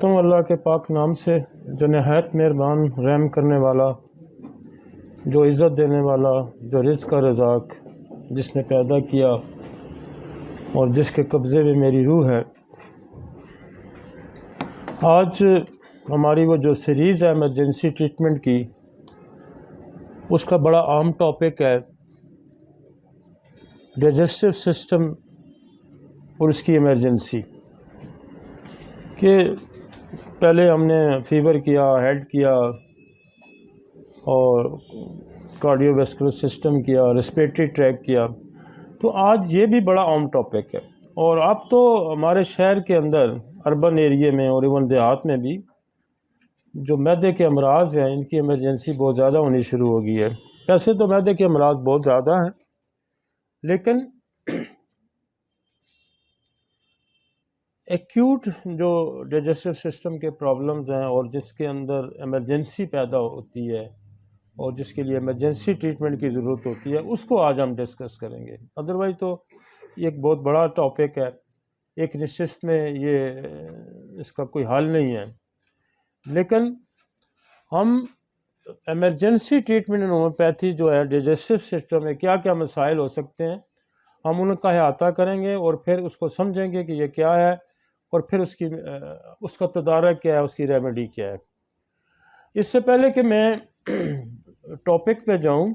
کرتا ہوں اللہ کے پاک نام سے جو نہایت مہربان رحم کرنے والا، جو عزت دینے والا، جو رزق کا رزاق، جس نے پیدا کیا اور جس کے قبضے میں میری روح ہے۔ آج ہماری وہ جو سیریز ہے ایمرجنسی ٹریٹمنٹ کی، اس کا بڑا عام ٹاپک ہے ڈائجسٹو سسٹم اور اس کی ایمرجنسی، کہ پہلے ہم نے فیور کیا، ہیڈ کیا اور کارڈیو ویسکولر سسٹم کیا، ریسپیریٹری ٹریک کیا، تو آج یہ بھی بڑا عام ٹاپک ہے۔ اور اب تو ہمارے شہر کے اندر اربن ایریے میں اور ایون دیہات میں بھی جو معدے کے امراض ہیں، ان کی ایمرجنسی بہت زیادہ ہونی شروع ہو گئی ہے۔ ویسے تو معدے کے امراض بہت زیادہ ہیں، لیکن ایکیوٹ جو ڈائجسٹو سسٹم کے پرابلمز ہیں اور جس کے اندر ایمرجنسی پیدا ہوتی ہے اور جس کے لیے ایمرجنسی ٹریٹمنٹ کی ضرورت ہوتی ہے، اس کو آج ہم ڈسکس کریں گے۔ ادروائز تو یہ ایک بہت بڑا ٹاپک ہے، ایک نشست میں اس کا کوئی حل نہیں ہے، لیکن ہم ایمرجنسی ٹریٹمنٹ ان ہومیوپیتھی جو ہے ڈائجسٹو سسٹم میں کیا کیا مسائل ہو سکتے ہیں، ہم ان کا احاطہ کریں گے اور پھر اس کو سمجھیں گے کہ یہ کیا ہے اور پھر اس کا تدارک کیا ہے، اس کی ریمیڈی کیا ہے۔ اس سے پہلے کہ میں ٹاپک پہ جاؤں،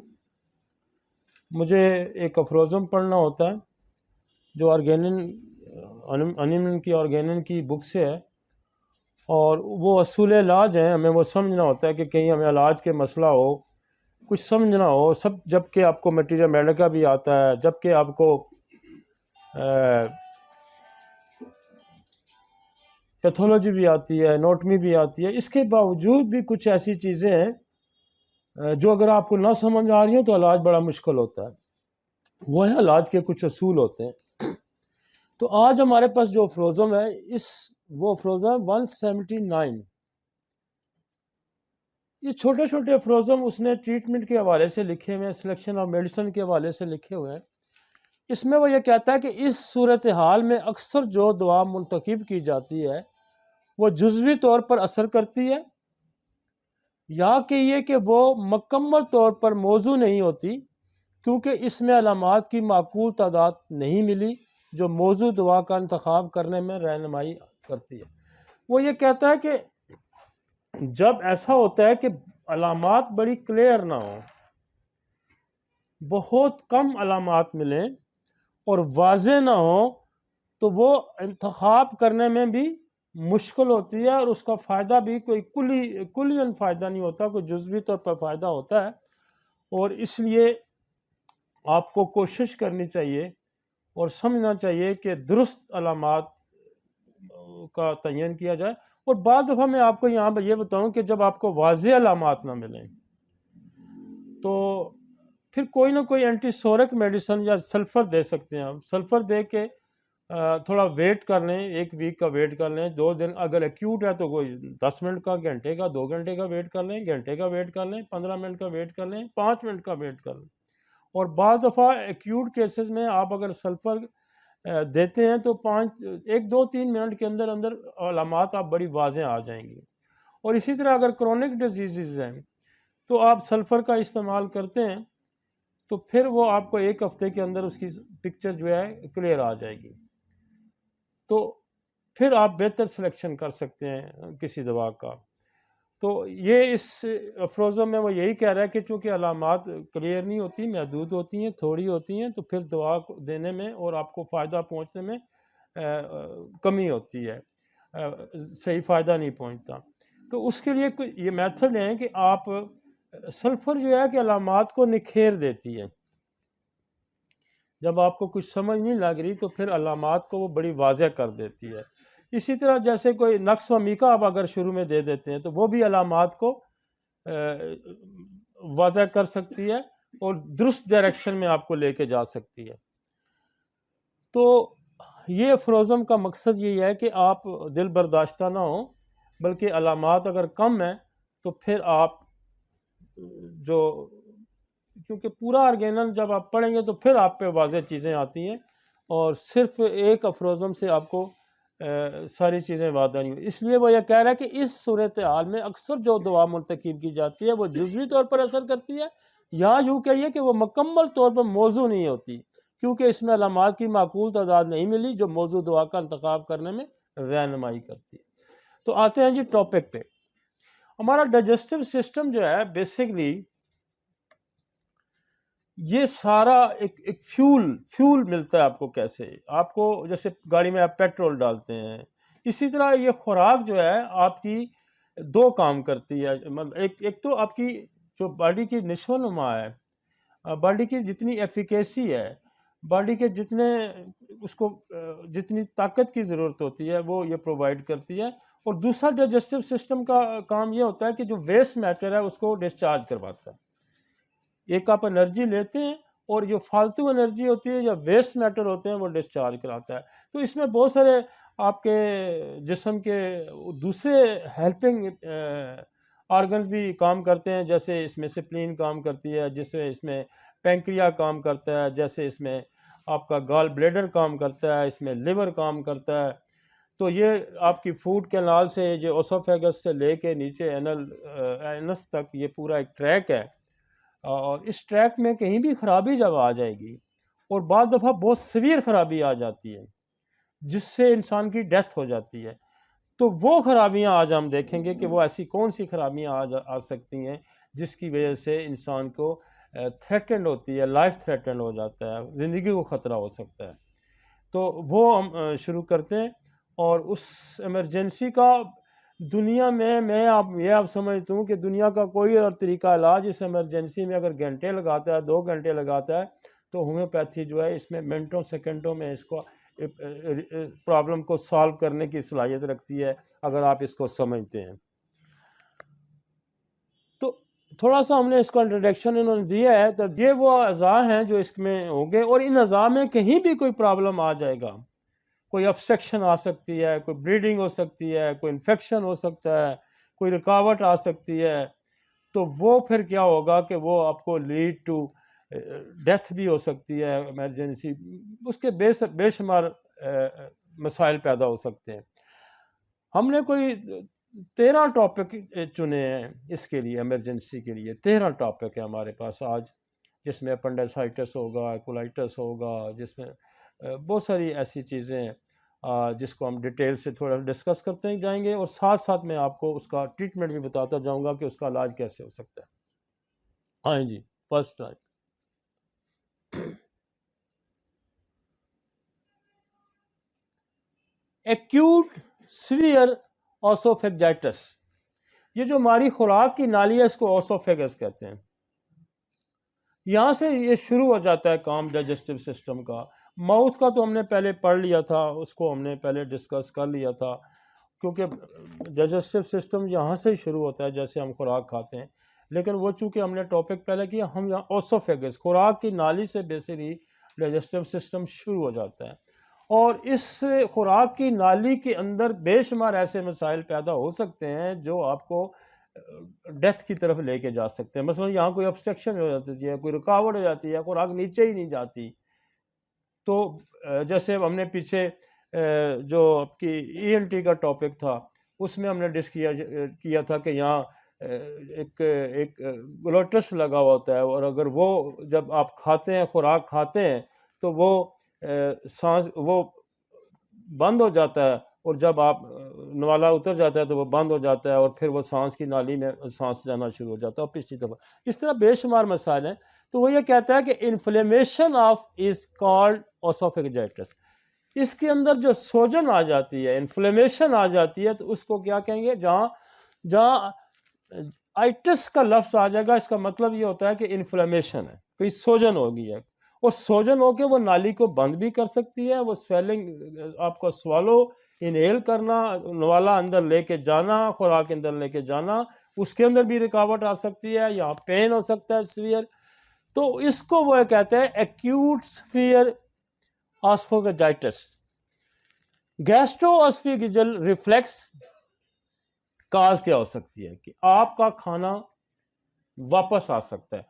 مجھے ایک افروزم پڑھنا ہوتا ہے جو انیمن کی آرگینن کی بک سے ہے، اور وہ اصول علاج ہیں، ہمیں وہ سمجھنا ہوتا ہے کہ کہیں ہمیں علاج کے مسئلہ ہو، کچھ سمجھنا ہو، جب کہ آپ کو میٹیریا میڈیکا بھی آتا ہے، جب کہ آپ کو پیتھولوجی بھی آتی ہے، اناٹومی بھی آتی ہے، اس کے باوجود بھی کچھ ایسی چیزیں ہیں جو اگر آپ کو نہ سمجھ آ رہی ہوں تو علاج بڑا مشکل ہوتا ہے۔ وہ ہے علاج کے کچھ اصول ہوتے ہیں۔ تو آج ہمارے پاس جو افروزم ہے، وہ افروزم 179، یہ چھوٹے چھوٹے افروزم اس نے ٹریٹمنٹ کے حوالے سے لکھے ہوئے ہیں، سلیکشن آف میڈیسن کے حوالے سے لکھے ہوئے ہیں۔ اس میں وہ یہ کہتا ہے کہ اس صورتحال میں اکثر جو دوا منتخب کی جاتی ہے وہ جزوی طور پر اثر کرتی ہے، یا کہ یہ کہ وہ مکمل طور پر موضوع نہیں ہوتی، کیونکہ اس میں علامات کی معقول تعداد نہیں ملی جو موضوع دوا کا انتخاب کرنے میں رہنمائی کرتی ہے۔ وہ یہ کہتا ہے کہ جب ایسا ہوتا ہے کہ علامات بڑی کلیئر نہ ہوں، بہت کم علامات ملیں اور واضح نہ ہوں، تو وہ انتخاب کرنے میں بھی مشکل ہوتی ہے اور اس کا فائدہ بھی کوئی کلیاً فائدہ نہیں ہوتا، کوئی جزوی طور پر فائدہ ہوتا ہے۔ اور اس لیے آپ کو کوشش کرنی چاہیے اور سمجھنا چاہیے کہ درست علامات کا تعین کیا جائے۔ اور بعض دفعہ میں آپ کو یہاں پہ یہ بتاؤں کہ جب آپ کو واضح علامات نہ ملیں تو پھر کوئی نہ کوئی اینٹی سورک میڈیسن یا سلفر دے سکتے ہیں۔ آپ سلفر دے کے تھوڑا ویٹ کر لیں، 1 ویک کا ویٹ کر لیں، 2 دن اگر ایکیوٹ ہے تو کوئی 10 منٹ کا، گھنٹے کا، 2 گھنٹے کا ویٹ کر لیں، گھنٹے کا ویٹ کر لیں، 15 منٹ کا ویٹ کر لیں، 5 منٹ کا ویٹ کر لیں۔ اور بعض دفعہ ایکیوٹ کیسز میں آپ اگر سلفر دیتے ہیں تو 1 2 3 منٹ کے اندر اندر علامات آپ بڑی واضح آ جائیں گی۔ اور اسی طرح اگر کرونک ڈیزیزز ہیں تو آپ سلفر کا استعمال کرتے ہیں تو پھر وہ آپ کو 1 ہفتے کے اندر اس کی پکچر جو ہے کلیئر آ جائے گی، تو پھر آپ بہتر سلیکشن کر سکتے ہیں کسی دوا کا۔ تو یہ اس افروزم میں وہ یہی کہہ رہا ہے کہ چونکہ علامات کلیئر نہیں ہوتی، محدود ہوتی ہیں، تھوڑی ہوتی ہیں، تو پھر دوا دینے میں اور آپ کو فائدہ پہنچنے میں کمی ہوتی ہے، صحیح فائدہ نہیں پہنچتا۔ تو اس کے لیے یہ میتھڈ ہے کہ آپ سلفر جو ہے کہ علامات کو نکھیر دیتی ہے۔ جب آپ کو کچھ سمجھ نہیں لگ رہی تو پھر علامات کو وہ بڑی واضح کر دیتی ہے۔ اسی طرح جیسے کوئی نقص و میکا آپ اگر شروع میں دے دیتے ہیں تو وہ بھی علامات کو واضح کر سکتی ہے اور درست ڈائریکشن میں آپ کو لے کے جا سکتی ہے۔ تو یہ افروزم کا مقصد یہی ہے کہ آپ دل برداشتہ نہ ہوں، بلکہ علامات اگر کم ہیں تو پھر آپ کیونکہ پورا آرگینل جب آپ پڑھیں گے تو پھر آپ پہ واضح چیزیں آتی ہیں، اور صرف ایک افروزم سے آپ کو ساری چیزیں وعدہ نہیں ہوئی. اس لیے وہ یہ کہہ رہا ہے کہ اس صورتحال میں اکثر جو دعا منتخب کی جاتی ہے وہ جزوی طور پر اثر کرتی ہے، یا یوں کہیے کہ وہ مکمل طور پر موضوع نہیں ہوتی، کیونکہ اس میں علامات کی معقول تعداد نہیں ملی جو موضوع دعا کا انتخاب کرنے میں رہنمائی کرتی ہے. تو آتے ہیں جی ٹاپک پہ. ہمارا ڈائجسٹو سسٹم جو ہے بیسیکلی یہ سارا ایک فیول ملتا ہے آپ کو. کیسے؟ آپ کو جیسے گاڑی میں آپ پیٹرول ڈالتے ہیں، اسی طرح یہ خوراک جو ہے آپ کی دو کام کرتی ہے. ایک تو آپ کی جو باڈی کی نشو و نما ہے، باڈی کی جتنی ایفیکیسی ہے، باڈی کے اس کو جتنی طاقت کی ضرورت ہوتی ہے وہ یہ پرووائڈ کرتی ہے. اور دوسرا ڈائجسٹو سسٹم کا کام یہ ہوتا ہے کہ جو ویسٹ میٹر ہے اس کو ڈسچارج کرواتا ہے. ایک آپ انرجی لیتے ہیں اور جو فالتو انرجی ہوتی ہے یا ویسٹ میٹر ہوتے ہیں وہ ڈسچارج کراتا ہے. تو اس میں بہت سارے آپ کے جسم کے دوسرے ہیلپنگ آرگنز بھی کام کرتے ہیں، جیسے اس میں سپلین کام کرتی ہے، اس میں پینکریا کام کرتا ہے، جیسے اس میں آپ کا گال بلیڈر کام کرتا ہے، اس میں لیور کام کرتا ہے. تو یہ آپ کی فوڈ کینال سے جو اوسوفیگس سے لے کے نیچے اینس تک یہ پورا ایک ٹریک ہے، اور اس ٹریک میں کہیں بھی خرابی جب آ جائے گی، اور بعض دفعہ بہت سیویئر خرابی آ جاتی ہے جس سے انسان کی ڈیتھ ہو جاتی ہے. تو وہ خرابیاں آج ہم دیکھیں گے کہ وہ ایسی کون سی خرابیاں آ سکتی ہیں جس کی وجہ سے انسان کو تھریٹنڈ ہوتی ہے، لائف تھریٹنڈ ہو جاتا ہے، زندگی کو خطرہ ہو سکتا ہے. تو وہ ہم شروع کرتے ہیں. اور اس ایمرجنسی کا دنیا میں آپ سمجھتا ہوں کہ دنیا کا کوئی اور طریقہ علاج اس ایمرجنسی میں اگر گھنٹے لگاتا ہے، 2 گھنٹے لگاتا ہے، تو ہومیوپیتھی جو ہے اس میں منٹوں سیکنڈوں میں اس کو پرابلم کو سالو کرنے کی صلاحیت رکھتی ہے اگر آپ اس کو سمجھتے ہیں. تو تھوڑا سا ہم نے اس کا انٹروڈکشن انہوں نے دیا ہے. تو یہ وہ اعضاء ہیں جو اس میں ہوں گے، اور ان اعضاء میں کہیں بھی کوئی پرابلم آ جائے گا، کوئی ابسٹرکشن آ سکتی ہے، کوئی بلیڈنگ ہو سکتی ہے، کوئی انفیکشن ہو سکتا ہے، کوئی رکاوٹ آ سکتی ہے، تو وہ پھر کیا ہوگا کہ وہ آپ کو لیڈ ٹو ڈیتھ بھی ہو سکتی ہے. ایمرجنسی اس کے بے شمار مسائل پیدا ہو سکتے ہیں. ہم نے کوئی 13 ٹاپک چنے ہیں اس کے لیے، ایمرجنسی کے لیے 13 ٹاپک ہے ہمارے پاس آج، جس میں اپنڈیسائٹس ہوگا، کولائٹس ہوگا، جس میں بہت ساری ایسی چیزیں ہیں جس کو ہم ڈیٹیل سے تھوڑا ڈسکس کرتے جائیں گے، اور ساتھ ساتھ میں آپ کو اس کا ٹریٹمنٹ بھی بتاتا جاؤں گا کہ اس کا علاج کیسے ہو سکتا ہے. ہاں جی، فرسٹ ٹائم ایکیوٹ سیویئر اوسوفیگائٹس. یہ جو ہماری خوراک کی نالی ہے اس کو اوسوفیگس کہتے ہیں. یہاں سے یہ شروع ہو جاتا ہے کام ڈائجسٹو سسٹم کا. ماؤتھ کا تو ہم نے پہلے پڑھ لیا تھا، اس کو ہم نے پہلے ڈسکس کر لیا تھا، کیونکہ ڈائجسٹو سسٹم یہاں سے ہی شروع ہوتا ہے جیسے ہم خوراک کھاتے ہیں. لیکن وہ چونکہ ہم نے ٹاپک پہلے کیا، ہم یہاں اوسوفیگس خوراک کی نالی سے بیسیکلی ڈائجسٹو سسٹم شروع ہو جاتا ہے. اور اس خوراک کی نالی کے اندر بے شمار ایسے مسائل پیدا ہو سکتے ہیں جو آپ کو ڈیتھ کی طرف لے کے جا سکتے ہیں. مثلا یہاں کوئی ابسٹرکشن ہو جاتی ہے، کوئی رکاوٹ ہو جاتی ہے، خوراک نیچے ہی نہیں جاتی. تو جیسے ہم نے پیچھے جو آپ کی ENT کا ٹاپک تھا اس میں ہم نے کیا تھا کہ یہاں ایک گلوٹس لگا ہوتا ہے، اور اگر وہ جب آپ کھاتے ہیں، خوراک کھاتے ہیں، تو وہ سانس وہ بند ہو جاتا ہے، اور جب آپ نوالا اتر جاتا ہے تو وہ بند ہو جاتا ہے، اور پھر وہ سانس کی نالی میں سانس جانا شروع ہو جاتا ہے، اور پچھلی طرف اس طرح بے شمار مسائل ہیں. تو وہ یہ کہتا ہے کہ انفلیمیشن آف از کالڈ اوسوفیگائٹس. اس کے اندر جو سوجن آ جاتی ہے، انفلیمیشن آ جاتی ہے، تو اس کو کیا کہیں گے؟ جہاں آئٹس کا لفظ آ جائے گا اس کا مطلب یہ ہوتا ہے کہ انفلیمیشن ہے، کوئی سوجن ہو گئی ہے، اور سوجن ہو کے وہ نالی کو بند بھی کر سکتی ہے. وہ سویلنگ آپ کو سوالو انہیل کرنا، نوالا اندر لے کے جانا، خوراک اندر لے کے جانا، اس کے اندر بھی رکاوٹ آ سکتی ہے، یا پین ہو سکتا ہے سیویئر. تو اس کو وہ کہتے ہیں acute severe oesophagitis. Gastro oesophageal reflux cause کیا ہو سکتی ہے کہ آپ کا کھانا واپس آ سکتا ہے.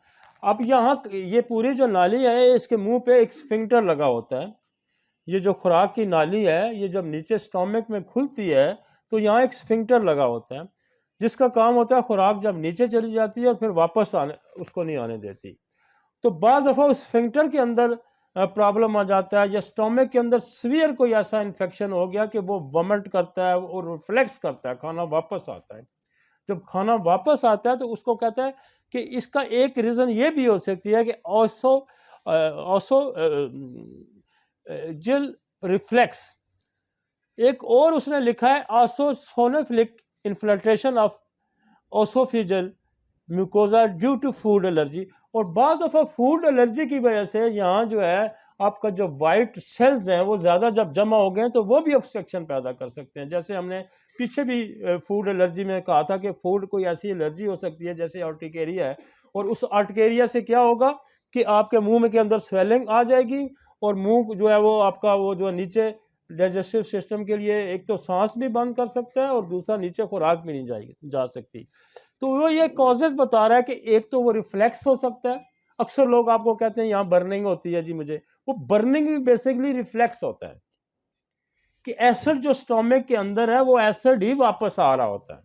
اب یہاں یہ پوری جو نالی ہے اس کے منہ پہ ایک سفنکٹر لگا ہوتا ہے. یہ جو خوراک کی نالی ہے یہ جب نیچے سٹامک میں کھلتی ہے تو یہاں ایک سفنکٹر لگا ہوتا ہے جس کا کام ہوتا ہے خوراک جب نیچے چلی جاتی ہے اور پھر واپس اس کو نہیں آنے دیتی. تو بعض دفعہ اس سفنکٹر کے اندر پرابلم آ جاتا ہے یا سٹامک کے اندر سویئر کوئی ایسا انفیکشن ہو گیا کہ وہ ومٹ کرتا ہے اور ریفلیکس کرتا ہے، کھانا واپس آتا ہے. جب کھانا واپس آتا ہے تو اس کو کہتا ہے کہ اس کا ایک ریزن یہ بھی ہو سکتی ہے کہ آسو جل ریفلیکس. ایک اور اس نے لکھا ہے eosinophilic infiltration of oesophageal mucosa due to food allergy. اور بعض دفعہ فوڈ الرجی کی وجہ سے یہاں جو ہے آپ کا جو وائٹ سیلز ہیں وہ زیادہ جب جمع ہو گئے تو وہ بھی obstruction پیدا کر سکتے ہیں. جیسے ہم نے پیچھے بھی فوڈ الرجی میں کہا تھا کہ فوڈ کوئی ایسی الرجی ہو سکتی ہے جیسے آرٹیکیریا ہے، اور اس آرٹیکیریا سے کیا ہوگا کہ آپ کے منہ میں کے اندر سویلنگ آ جائے گی اور منہ جو ہے وہ آپ کا وہ جو نیچے ڈائجسٹو سسٹم کے لیے ایک تو سانس بھی بند کر سکتا ہے اور دوسرا نیچے خوراک بھی نہیں جا سکتی. تو وہ یہ کازز بتا رہا ہے کہ ایک تو وہ ریفلیکس ہو سکتا ہے. اکثر لوگ آپ کو کہتے ہیں یہاں برننگ ہوتی ہے جی مجھے، وہ برننگ بھی بیسیکلی ریفلیکس ہوتا ہے کہ ایسڈ جو سٹامک کے اندر ہے وہ ایسڈ ہی واپس آ رہا ہوتا ہے،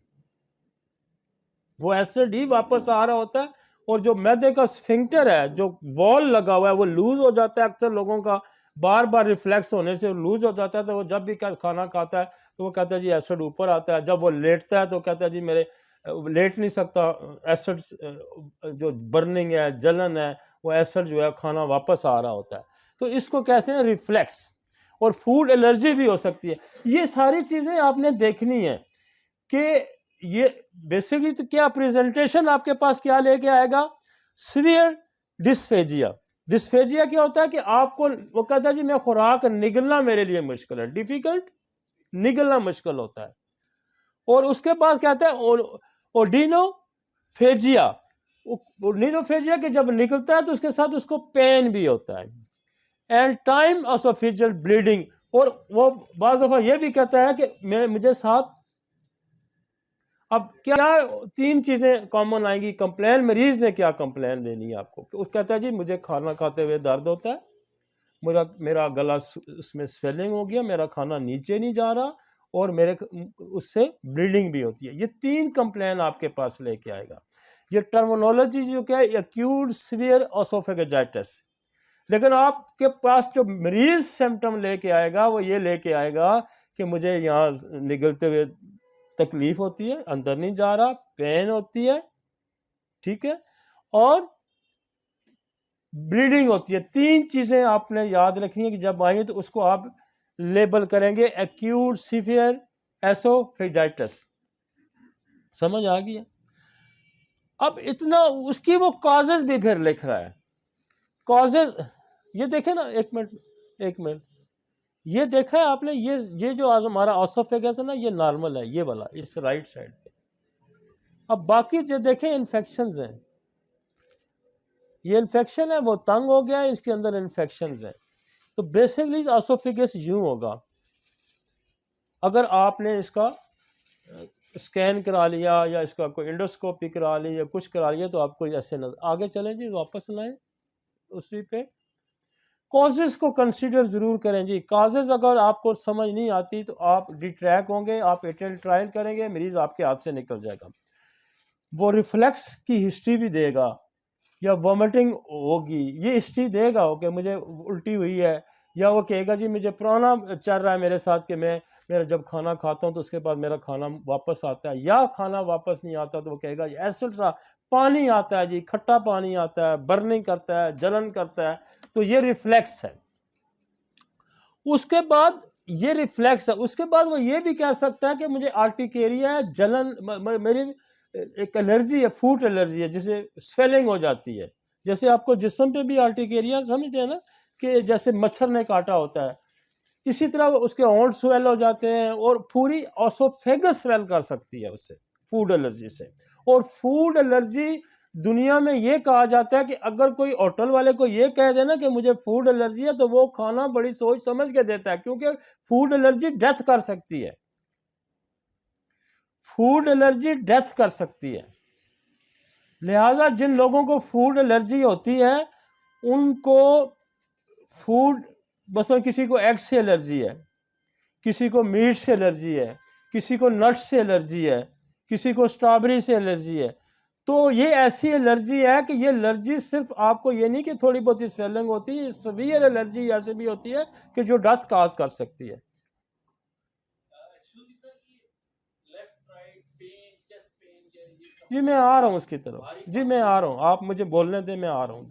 وہ ایسڈ ہی واپس آ رہا ہوتا ہے. اور جو معدے کا سفنکٹر ہے جو وال لگا ہوا ہے وہ لوز ہو جاتا ہے. اکثر لوگوں کا بار بار ریفلیکس ہونے سے لوز ہو جاتا ہے، تو وہ جب بھی کھانا کھاتا ہے تو وہ کہتا ہے جی ایسڈ اوپر آتا ہے. جب وہ لیٹتا ہے تو کہتا ہے جی میرے لیٹ نہیں سکتا، ایسڈ جو برننگ ہے جلن ہے وہ ایسڈ جو ہے کھانا واپس آ رہا ہوتا ہے. تو اس کو کیسے ہیں ریفلیکس. اور فوڈ الرجی بھی ہو سکتی ہے. یہ ساری چیزیں آپ نے دیکھنی ہیں کہ یہ بیسیکلی تو کیا پریزنٹیشن آپ کے پاس کیا لے کے آئے گا، سیویئر ڈسفیجیا. ڈسفیجیا کیا ہوتا ہے کہ آپ کو وہ کہتا ہے جی میں خوراک نگلنا میرے لیے مشکل ہے، ڈیفیکلٹ، نگلنا مشکل ہوتا ہے. اور اس کے بعد کہتا ہے اوڈینوفیجیا. اوڈینوفیجیا کہ جب نکلتا ہے تو اس کے ساتھ اس کو پین بھی ہوتا ہے. And time oesophageal bleeding. اور وہ بعض دفعہ یہ بھی کہتا ہے کہ مجھے ساتھ اب کیا تین چیزیں کامن آئیں گی. کمپلین مریض نے کیا کمپلین دینی ہے آپ کو، اس کہتا ہے جی مجھے کھانا کھاتے ہوئے درد ہوتا ہے، میرا گلا اس میں سویلنگ ہو گیا، میرا کھانا نیچے نہیں جا رہا اور میرے اس سے بلیڈنگ بھی ہوتی ہے. یہ تین کمپلین آپ کے پاس لے کے آئے گا. یہ ٹرمینالوجی جو کہ ایکیوٹ سیویئر اوسوفیگیٹائٹس. لیکن آپ کے پاس جو مریض سمٹم لے کے آئے گا وہ یہ لے کے آئے گا کہ مجھے یہاں نگلتے ہوئے تکلیف ہوتی ہے، اندر نہیں جا رہا، پین ہوتی ہے، ٹھیک ہے، اور بلیڈنگ ہوتی ہے. تین چیزیں آپ نے یاد رکھنی ہے کہ جب آئیں تو اس کو آپ لیبل کریں گے ایکیوٹ سیویئر ایسوفیجائٹس. سمجھ آ گیا؟ اب اتنا اس کی وہ کازز بھی پھر لکھ رہا ہے. کازز یہ دیکھیں نا، ایک منٹ یہ دیکھا ہے آپ نے، یہ جو ہمارا اوسوفیگس ہے نا یہ نارمل ہے، یہ والا اس رائٹ سائڈ پہ. اب باقی جو دیکھیں انفیکشنز ہیں، یہ انفیکشن ہے وہ تنگ ہو گیا ہے، اس کے اندر انفیکشنز ہیں. تو بیسیکلی اوسوفیگس یوں ہوگا. اگر آپ نے اس کا اسکین کرا لیا یا اس کا کوئی انڈوسکوپی کرا لی یا کچھ کرا لیا تو آپ کو ایسے نظر آگے چلیں جی، واپس لائیں اسی پہ. کازز کو کنسیڈر ضرور کریں جی. کازز اگر آپ کو سمجھ نہیں آتی تو آپ ڈیٹریک ہوں گے، آپ ایٹل ٹرائل کریں گے، مریض آپ کے ہاتھ سے نکل جائے گا. وہ ریفلیکس کی ہسٹری بھی دے گا یا وومٹنگ ہوگی، یہ ہسٹری دے گا کہ مجھے الٹی ہوئی ہے، یا وہ کہے گا جی مجھے پرانا چل رہا ہے میرے ساتھ کہ میرا جب کھانا کھاتا ہوں تو اس کے بعد میرا کھانا واپس آتا ہے، یا کھانا واپس نہیں آتا تو وہ کہے گا جی ایسڈ سا پانی آتا ہے، جی کھٹا پانی آتا ہے، برننگ کرتا ہے، جلن کرتا ہے. تو یہ ریفلیکس ہے. اس کے بعد یہ ریفلیکس ہے. اس کے بعد وہ یہ بھی کہہ سکتا ہے کہ مجھے آرٹیکیریا ہے، جلن، میری ایک الرجی ہے، فوڈ الرجی ہے جسے سویلنگ ہو جاتی ہے. جیسے آپ کو جسم پہ بھی آرٹیکیریا سمجھتے ہیں نا کہ جیسے مچھر نے کاٹا ہوتا ہے، اسی طرح اس کے ہونٹ سویل ہو جاتے ہیں اور پوری اوسوفیگس سویل کر سکتی ہے اس سے، فوڈ الرجی سے. اور فوڈ الرجی دنیا میں یہ کہا جاتا ہے کہ اگر کوئی ہوٹل والے کو یہ کہہ دینا کہ مجھے فوڈ الرجی ہے تو وہ کھانا بڑی سوچ سمجھ کے دیتا ہے، کیونکہ فوڈ الرجی ڈیتھ کر سکتی ہے. فوڈ الرجی ڈیتھ کر سکتی ہے. لہٰذا جن لوگوں کو فوڈ الرجی ہوتی ہے ان کو فوڈ مثلا کسی کو ایگ سے الرجی ہے، کسی کو میٹ سے الرجی ہے، کسی کو نٹ سے الرجی ہے، کسی کو اسٹرابری سے الرجی ہے، تو یہ ایسی الرجی ہے کہ یہ الرجی صرف آپ کو یہ نہیں کہ تھوڑی بہت سویلنگ ہوتی ہے، سیویئر الرجی ایسے بھی ہوتی ہے کہ جو ڈیتھ کاز کر سکتی ہے۔ جی میں آ رہا ہوں اس کی طرف، جی میں آ رہا ہوں، آپ مجھے بولنے دیں، میں آ رہا ہوں۔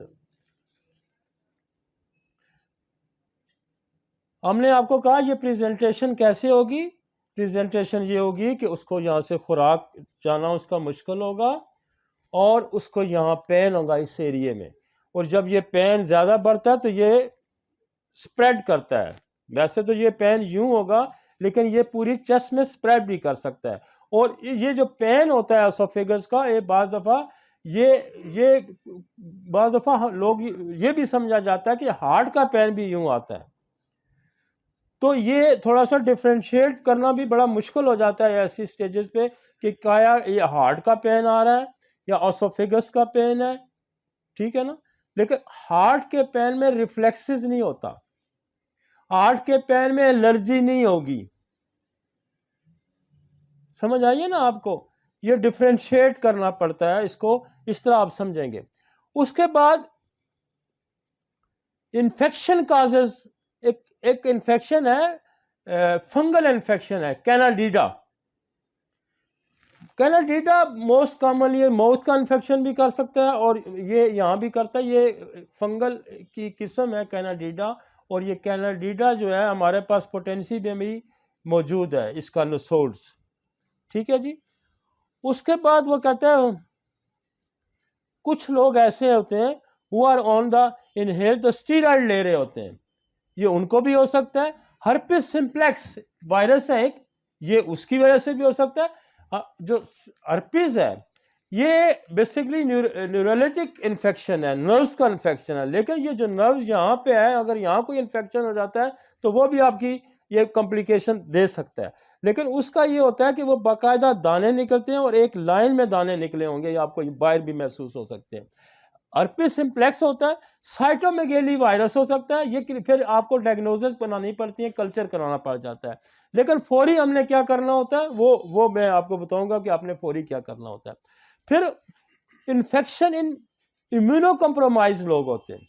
ہم نے آپ کو کہا یہ پریزنٹیشن کیسے ہوگی؟ پریزنٹیشن یہ ہوگی کہ اس کو یہاں سے خوراک جانا اس کا مشکل ہوگا، اور اس کو یہاں پین ہوگا اس ایریے میں، اور جب یہ پین زیادہ بڑھتا ہے تو یہ سپریڈ کرتا ہے۔ ویسے تو یہ پین یوں ہوگا، لیکن یہ پوری چیسٹ میں سپریڈ بھی کر سکتا ہے، اور یہ جو پین ہوتا ہے اسوفیگس کا، یہ بعض دفعہ لوگ یہ بھی سمجھا جاتا ہے کہ ہارٹ کا پین بھی یوں آتا ہے، تو یہ تھوڑا سا ڈیفرینشیٹ کرنا بھی بڑا مشکل ہو جاتا ہے ایسی سٹیجز پہ کہ کیا یہ ہارٹ کا پین آ رہا ہے یا اسوفیگس کا پین ہے، ٹھیک ہے نا؟ لیکن ہارٹ کے پین میں ریفلیکسز نہیں ہوتا، ہارٹ کے پین میں الرجی نہیں ہوگی، سمجھ آئیے نا آپ کو؟ یہ ڈیفرینشیٹ کرنا پڑتا ہے، اس کو اس طرح آپ سمجھیں گے۔ اس کے بعد انفیکشن کازز، ایک انفیکشن ہے، فنگل انفیکشن ہے، کینیڈیڈا۔ کینیڈیڈا موسٹ کامنلی ماؤتھ کا انفیکشن بھی کر سکتا ہے، اور یہ یہاں بھی کرتا ہے، یہ فنگل کی قسم ہے کینیڈیڈا، اور یہ کینیڈیڈا جو ہے ہمارے پاس پوٹینسی میں بھی موجود ہے، اس کا نسوڈز، ٹھیک ہے جی۔ اس کے بعد وہ کہتے ہیں کچھ لوگ ایسے ہوتے ہیں who are on the inhale the steroid لے رہے ہوتے ہیں، یہ ان کو بھی ہو سکتا ہے۔ ہرپس سمپلیکس وائرس ہے ایک، یہ اس کی وجہ سے بھی ہو سکتا ہے۔ جو ہرپس ہے یہ بیسیکلی نیورولوجک انفیکشن ہے، نروز کا انفیکشن ہے، لیکن یہ جو نروز یہاں پہ ہے، اگر یہاں کوئی انفیکشن ہو جاتا ہے تو وہ بھی آپ کی یہ کمپلیکیشن دے سکتا ہے، لیکن اس کا یہ ہوتا ہے کہ وہ باقاعدہ دانے نکلتے ہیں، اور ایک لائن میں دانے نکلے ہوں گے، یہ آپ کو باہر بھی محسوس ہو سکتے ہیں۔ ہرپس سمپلیکس ہوتا ہے، سائٹومیگیلی وائرس ہو سکتا ہے، یہ پھر آپ کو ڈائگنوزز بنانی پڑتی ہیں، کلچر کرانا پڑ جاتا ہے، لیکن فوری ہم نے کیا کرنا ہوتا ہے وہ میں آپ کو بتاؤں گا کہ آپ نے فوری کیا کرنا ہوتا ہے۔ پھر انفیکشن ان امیونو کمپرومائز لوگ ہوتے ہیں۔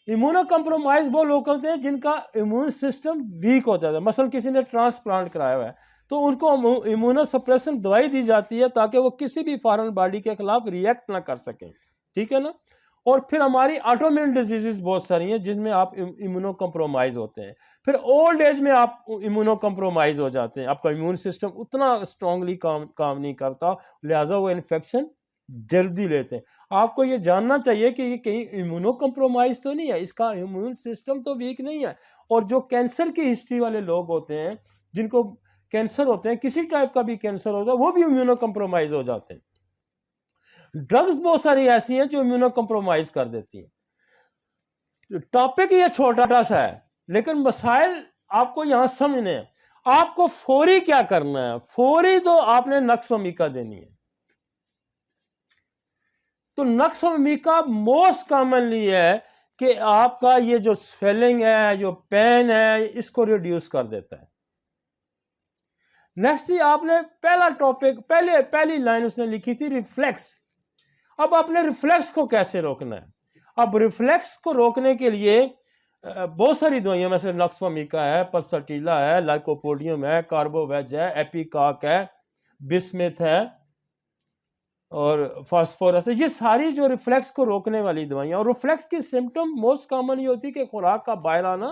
امیونو کمپرومائز وہ لوگ ہوتے ہیں جن کا امیون سسٹم ویک ہو جاتا ہے، مثلا کسی نے ٹرانسپلانٹ کرایا ہوا ہے تو ان کو امیونو سپریسن دوائی دی جاتی ہے تاکہ وہ کسی بھی فارن باڈی کے خلاف ریئیکٹ نہ کر سکیں، ٹھیک ہے نا؟ اور پھر ہماری آٹومیون ڈیزیزز بہت ساری ہیں جن میں آپ امیونو کمپرومائز ہوتے ہیں۔ پھر اولڈ ایج میں آپ امیونو کمپرومائز ہو جاتے ہیں، آپ کا امیون سسٹم اتنا اسٹرانگلی کام نہیں کرتا، لہٰذا وہ انفیکشن جلدی لیتے ہیں۔ آپ کو یہ جاننا چاہیے کہ یہ کہیں امیونو کمپرومائز تو نہیں ہے، اس کا امیون سسٹم تو ویک نہیں ہے۔ اور جو کینسر کی ہسٹری والے لوگ ہوتے ہیں، جن کو کینسر ہوتے ہیں، کسی ٹائپ کا بھی کینسر ہوتا ہے، وہ بھی امیونو کمپرومائز ہو جاتے ہیں۔ ڈرگز بہت ساری ایسی ہیں جو امیونو کمپرومائز کر دیتی ہیں۔ ٹاپک یہ چھوٹا سا ہے لیکن مسائل آپ کو یہاں سمجھنے ہیں۔ آپ کو فوری کیا کرنا ہے؟ فوری تو آپ نے نقص و میکا دینی ہے۔ تو نقص و میکا موسٹ کامنلی ہے کہ آپ کا یہ جو سویلنگ ہے، جو پین ہے، اس کو ریڈیوس کر دیتا ہے۔ نیکسٹ آپ نے پہلا ٹاپک، پہلی لائن اس نے لکھی تھی ریفلیکس۔ اب آپ نے ریفلیکس کو کیسے روکنا ہے؟ اب ریفلیکس کو روکنے کے لیے بہت ساری دوائیاں، مثلا نقص و میکا ہے، پلسٹیلا ہے، لائکوپوڈیم ہے، کاربو ویج ہے، ایپیکاک ہے، بسمتھ ہے، اور فاسفورس ہے، یہ ساری جو ریفلیکس کو روکنے والی دوائیاں۔ اور ریفلیکس کی سمٹم موسٹ کامن یہ ہوتی ہے کہ خوراک کا باہر آنا۔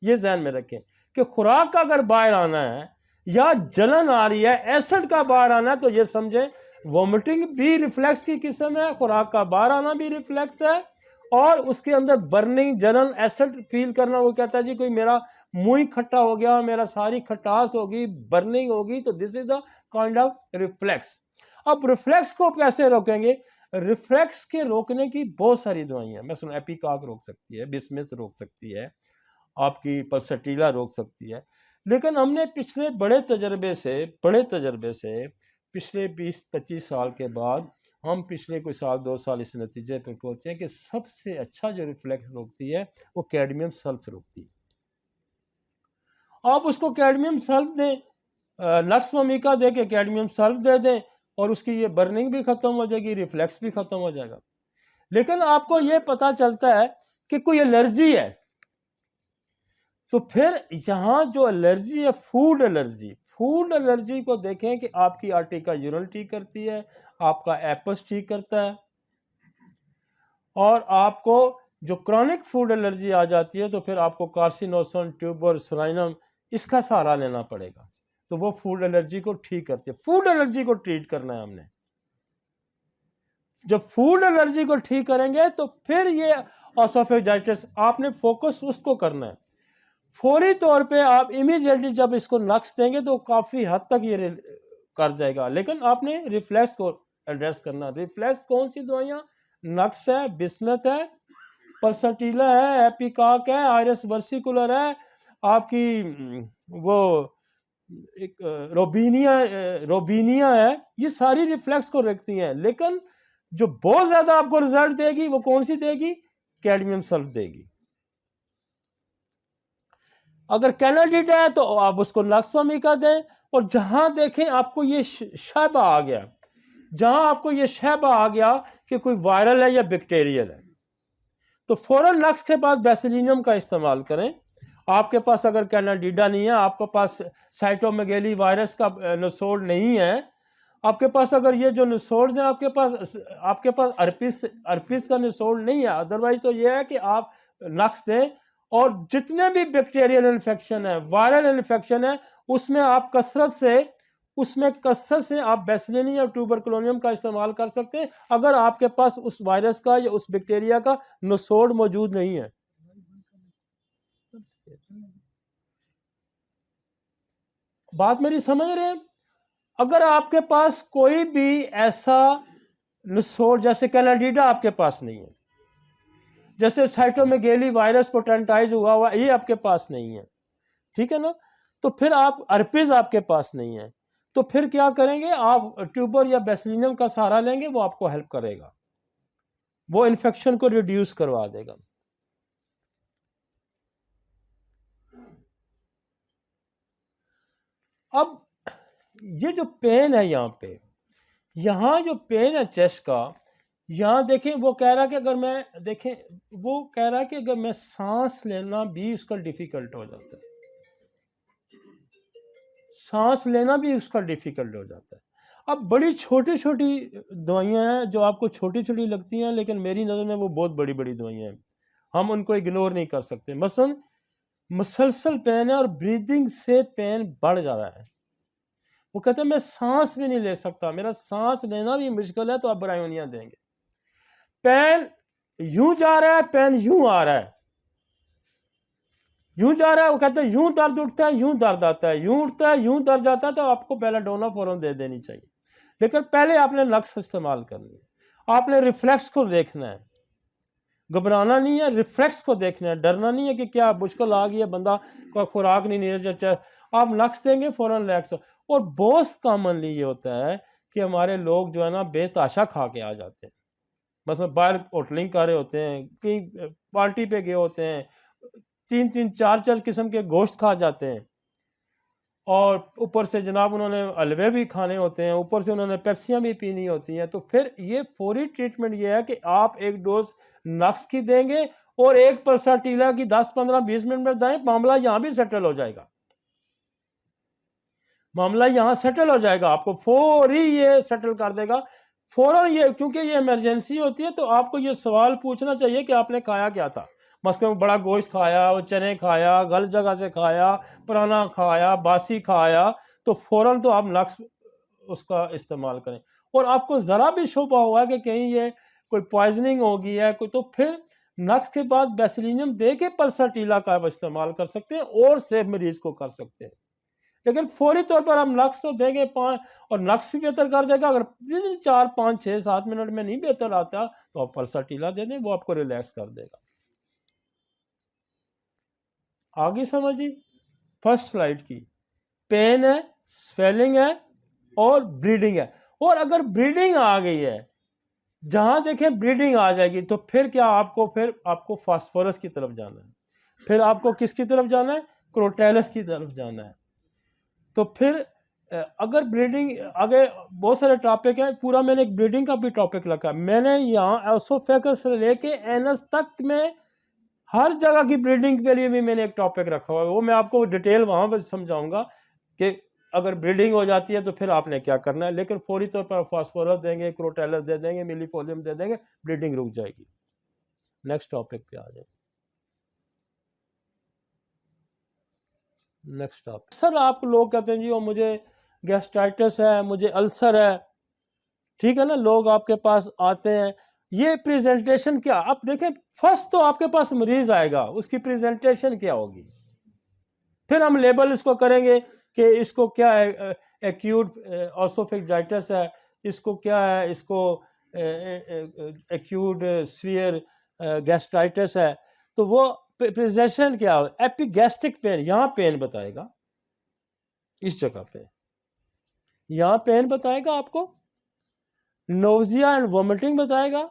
یہ ذہن میں رکھیں کہ خوراک کا اگر باہر آنا ہے یا جلن آ رہی ہے، ایسڈ کا باہر آنا ہے، تو یہ سمجھیں وومٹنگ بھی ریفلیکس کی قسم ہے، خوراک کا باہر آنا بھی ریفلیکس ہے، اور اس کے اندر برننگ، جلن، ایسڈ فیل کرنا، وہ کہتا ہے جی کوئی میرا منہ ہی کھٹا ہو گیا، میرا ساری کھٹاس ہوگی، برننگ ہوگی، تو دس is the kind of reflex. اب ریفلیکس کو کیسے روکیں گے؟ ریفلیکس کے روکنے کی بہت ساری دوائیاں، مثلا ایپیکاک روک سکتی ہے، بسمتھ روک سکتی ہے، آپ کی پلسٹیلا روک سکتی ہے، لیکن ہم نے پچھلے بڑے تجربے سے پچھلے 20-25 سال کے بعد ہم پچھلے کوئی سال 2 سال اس نتیجے پہ پہنچے ہیں کہ سب سے اچھا جو ریفلیکس روکتی ہے وہ کیڈمیم سلف روکتی ہے۔ آپ اس کو کیڈمیم سلف دیں، نقص ممیکا دے کے کیڈمیم سلف دے دیں، اور اس کی یہ برننگ بھی ختم ہو جائے گی، ریفلیکس بھی ختم ہو جائے گا۔ لیکن آپ کو یہ پتا چلتا ہے کہ کوئی الرجی ہے، تو پھر یہاں جو الرجی ہے فوڈ الرجی کو دیکھیں کہ آپ کی آرٹیکا یورل ٹھیک کرتی ہے، آپ کا ایپس ٹھیک کرتا ہے، اور آپ کو جو کرونک فوڈ الرجی آ جاتی ہے تو پھر آپ کو کارسینوسن، ٹیوبر، سرائنم اس کا سہارا لینا پڑے گا، تو وہ فوڈ الرجی کو ٹھیک کرتی ہے۔ فوڈ الرجی کو ٹریٹ کرنا ہے ہم نے، جب فوڈ الرجی کو ٹھیک کریں گے تو پھر یہ اسوفیجائٹس آپ نے فوکس اس کو کرنا ہے۔ فوری طور پہ آپ امیڈیٹلی جب اس کو نقص دیں گے تو کافی حد تک یہ کر جائے گا، لیکن آپ نے ریفلیکس کو ایڈریس کرنا۔ ریفلیکس کون سی دوائیاں؟ نقص ہے، بسمت ہے، پلسٹیلا ہے، ایپیکاک ہے، آئرس ورسیکولر ہے، آپ کی وہ ایک روبینیا ہے، یہ ساری ریفلیکس کو رکھتی ہیں، لیکن جو بہت زیادہ آپ کو رزلٹ دے گی وہ کون سی دے گی؟ کیڈمیم سلف دے گی۔ اگر کینیڈیڈا ہے تو آپ اس کو نقص ممیکا دیں، اور جہاں دیکھیں آپ کو یہ شائبہ آ گیا، جہاں آپ کو یہ شائبہ آ گیا کہ کوئی وائرل ہے یا بیکٹیریل ہے، تو فوراً نقص کے بعد بیسیلینیم کا استعمال کریں۔ آپ کے پاس اگر کینیڈیڈا نہیں ہے، آپ کے پاس سائٹومیگیلی وائرس کا نسوڑ نہیں ہے، آپ کے پاس اگر یہ جو نسوڑز ہیں آپ کے پاس ارپس کا نسوڑ نہیں ہے، ادروائز تو یہ ہے کہ آپ نقص دیں، اور جتنے بھی بیکٹیریل انفیکشن ہے، وائرل انفیکشن ہے، اس میں کثرت سے آپ بیسلینی یا ٹوبرکلونیم کا استعمال کر سکتے ہیں اگر آپ کے پاس اس وائرس کا یا اس بیکٹیریا کا نسوڑ موجود نہیں ہے۔ بات میری سمجھ رہے ہیں؟ اگر آپ کے پاس کوئی بھی ایسا نسوڑ، جیسے کینیڈیڈا آپ کے پاس نہیں ہے، جیسے سائٹومیگیلی وائرس پوٹینٹائز ہوا یہ آپ کے پاس نہیں ہے، ٹھیک ہے نا، تو پھر آپ ارپز آپ کے پاس نہیں ہے، تو پھر کیا کریں گے؟ آپ ٹیوبر یا بیسلینیم کا سہارا لیں گے، وہ آپ کو ہیلپ کرے گا، وہ انفیکشن کو ریڈیوس کروا دے گا۔ اب یہ جو پین ہے یہاں جو پین ہے چیسٹ کا، یہاں دیکھیں وہ کہہ رہا کہ اگر میں سانس لینا بھی اس کا ڈیفیکلٹ ہو جاتا ہے، سانس لینا بھی اس کا ڈیفیکلٹ ہو جاتا ہے۔ اب بڑی چھوٹی چھوٹی دوائیاں ہیں جو آپ کو چھوٹی چھوٹی لگتی ہیں، لیکن میری نظر میں وہ بہت بڑی بڑی دوائیاں ہیں، ہم ان کو اگنور نہیں کر سکتے۔ مثلا مسلسل پین ہے اور بریدنگ سے پین بڑھ جا رہا ہے، وہ کہتے ہیں میں سانس بھی نہیں لے سکتا، میرا سانس لینا بھی مشکل ہے، تو آپ برائیونیا دیں گے۔ پین یوں جا رہا ہے، پین یوں آ رہا ہے، یوں جا رہا ہے، وہ کہتے ہیں یوں درد اٹھتا ہے، یوں درد آتا ہے، یوں اٹھتا ہے، یوں درد جاتا ہے، تو آپ کو بیلاڈونا فوراً دے دینی چاہیے۔ لیکن پہلے آپ نے نقص استعمال کرنی ہے، آپ نے ریفلیکس کو دیکھنا ہے، گھبرانا نہیں ہے، ریفلیکس کو دیکھنا ہے، ڈرنا نہیں ہے کہ کیا مشکل آ گئی ہے، بندہ کو خوراک نہیں لے جاتا، آپ نقص دیں گے فوراً ریلیکس۔ اور بہت کامنلی یہ ہوتا ہے کہ ہمارے لوگ جو ہے نا بے تاشا کھا کے آ جاتے ہیں، مثلا باہر ہوٹلنگ کر رہے ہوتے ہیں، کہیں پارٹی پہ گئے ہوتے ہیں، 3-4 قسم کے گوشت کھا جاتے ہیں، اور اوپر سے جناب انہوں نے حلوے بھی کھانے ہوتے ہیں، اوپر سے انہوں نے پیپسیاں بھی پینی ہوتی ہیں، تو پھر یہ فوری ٹریٹمنٹ یہ ہے کہ آپ ایک ڈوز نقص کی دیں گے اور ایک پلساٹیلا کی 10-15-20 منٹ میں دائیں، معاملہ یہاں بھی سیٹل ہو جائے گا، معاملہ یہاں سیٹل ہو جائے گا، آپ کو فوری یہ سیٹل کر دے گا فوراً، یہ کیونکہ یہ ایمرجنسی ہوتی ہے، تو آپ کو یہ سوال پوچھنا چاہیے کہ آپ نے کھایا کیا تھا۔ مثلا بڑا گوشت کھایا، وہ چنے کھایا، غلط جگہ سے کھایا، پرانا کھایا، باسی کھایا، تو فوراً تو آپ نقص اس کا استعمال کریں۔ اور آپ کو ذرا بھی شبہ ہوا کہ کہیں یہ کوئی پوائزننگ ہوگی ہے کوئی، تو پھر نقص کے بعد بیسیلینیم دے کے پلساٹیلا کا استعمال کر سکتے ہیں اور سیف مریض کو کر سکتے ہیں، لیکن فوری طور پر ہم نقص تو دیں گے، اور نقص بھی بہتر کر دے گا۔ اگر 4-5-6-7 منٹ میں نہیں بہتر آتا تو آپ پلساٹیلا دے دیں، وہ آپ کو ریلیکس کر دے گا۔ آگے سمجھی فرسٹ سلائیڈ کی، پین ہے، سویلنگ ہے اور بلیڈنگ ہے۔ اور اگر بلیڈنگ آ گئی ہے، جہاں دیکھیں بلیڈنگ آ جائے گی، تو پھر کیا آپ کو فاسفورس کی طرف جانا ہے، پھر آپ کو کس کی طرف جانا ہے؟ کروٹیلس کی طرف جانا ہے. تو پھر اگر بریڈنگ آگے بہت سارے ٹاپک ہیں, پورا میں نے ایک بریڈنگ کا بھی ٹاپک رکھا. میں نے یہاں ایسوفیگس سے لے کے اینس تک میں ہر جگہ کی بریڈنگ کے لیے بھی میں نے ایک ٹاپک رکھا ہوا ہے. وہ میں آپ کو ڈیٹیل وہاں پہ سمجھاؤں گا کہ اگر بریڈنگ ہو جاتی ہے تو پھر آپ نے کیا کرنا ہے. لیکن فوری طور پر فاسفورس دیں گے, کروٹیلس دے دیں گے, ملی فولیم دے دیں گے, بریڈنگ رک جائے گی. نیکسٹ ٹاپک پہ آ جائیں. Next topic. سر آپ لوگ کہتے ہیں جی وہ مجھے گیسٹرائٹس ہے, مجھے السر ہے, ٹھیک ہے نا, لوگ آپ کے پاس آتے ہیں. یہ پریزنٹیشن کیا, آپ دیکھیں فرسٹ تو آپ کے پاس مریض آئے گا, اس کی پریزنٹیشن کیا ہوگی, پھر ہم لیبل اس کو کریں گے کہ اس کو کیا ہے, ایکیوٹ اوسوفیجائٹس ہے, اس کو کیا ہے, اس کو ایکیوٹ سیویئر گیسٹرائٹس ہے. تو وہ پریزنٹیشن کیا ہو, ایپیگیسٹرک پین, یہاں پین بتائے گا, اس جگہ پہ یہاں پین بتائے گا آپ کو, نوزیا اینڈ وومٹنگ بتائے گا,